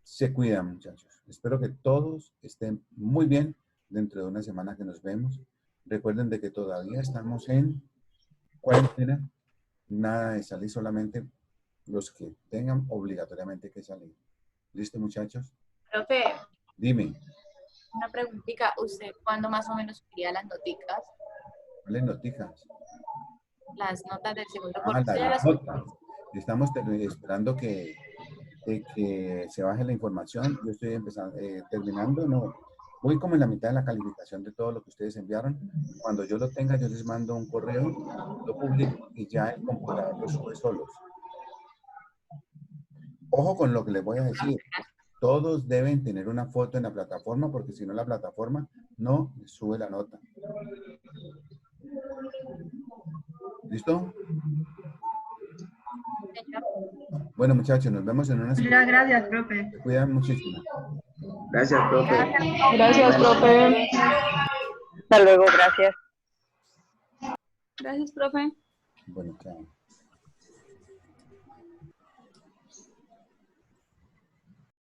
A: Se cuidan, muchachos. Espero que todos estén muy bien dentro de una semana que nos vemos. Recuerden de que todavía estamos en cuarentena. Nada de salir, solamente los que tengan obligatoriamente que salir. ¿Listo, muchachos?
C: Profe,
A: Dime.
C: una preguntita. ¿Usted cuándo más o menos quería las noticas?
A: ¿Cuáles noticas?
C: Las notas del segundo
A: Ah,
C: corte.
A: las notas. Estamos esperando que se baje la información. Yo estoy terminando, no. Voy como en la mitad de la calificación de todo lo que ustedes enviaron. Cuando yo lo tenga, yo les mando un correo, lo publico y ya el computador lo sube solos. Ojo con lo que les voy a decir. Todos deben tener una foto en la plataforma porque si no la plataforma no sube la nota. ¿Listo? Bueno, muchachos, nos vemos en una semana.
M: Muchas gracias, profe.
A: Se cuidan muchísimo.
B: Gracias, profe.
J: Gracias, profe.
N: Hasta luego, gracias.
D: Gracias, profe.
A: Bueno, chao.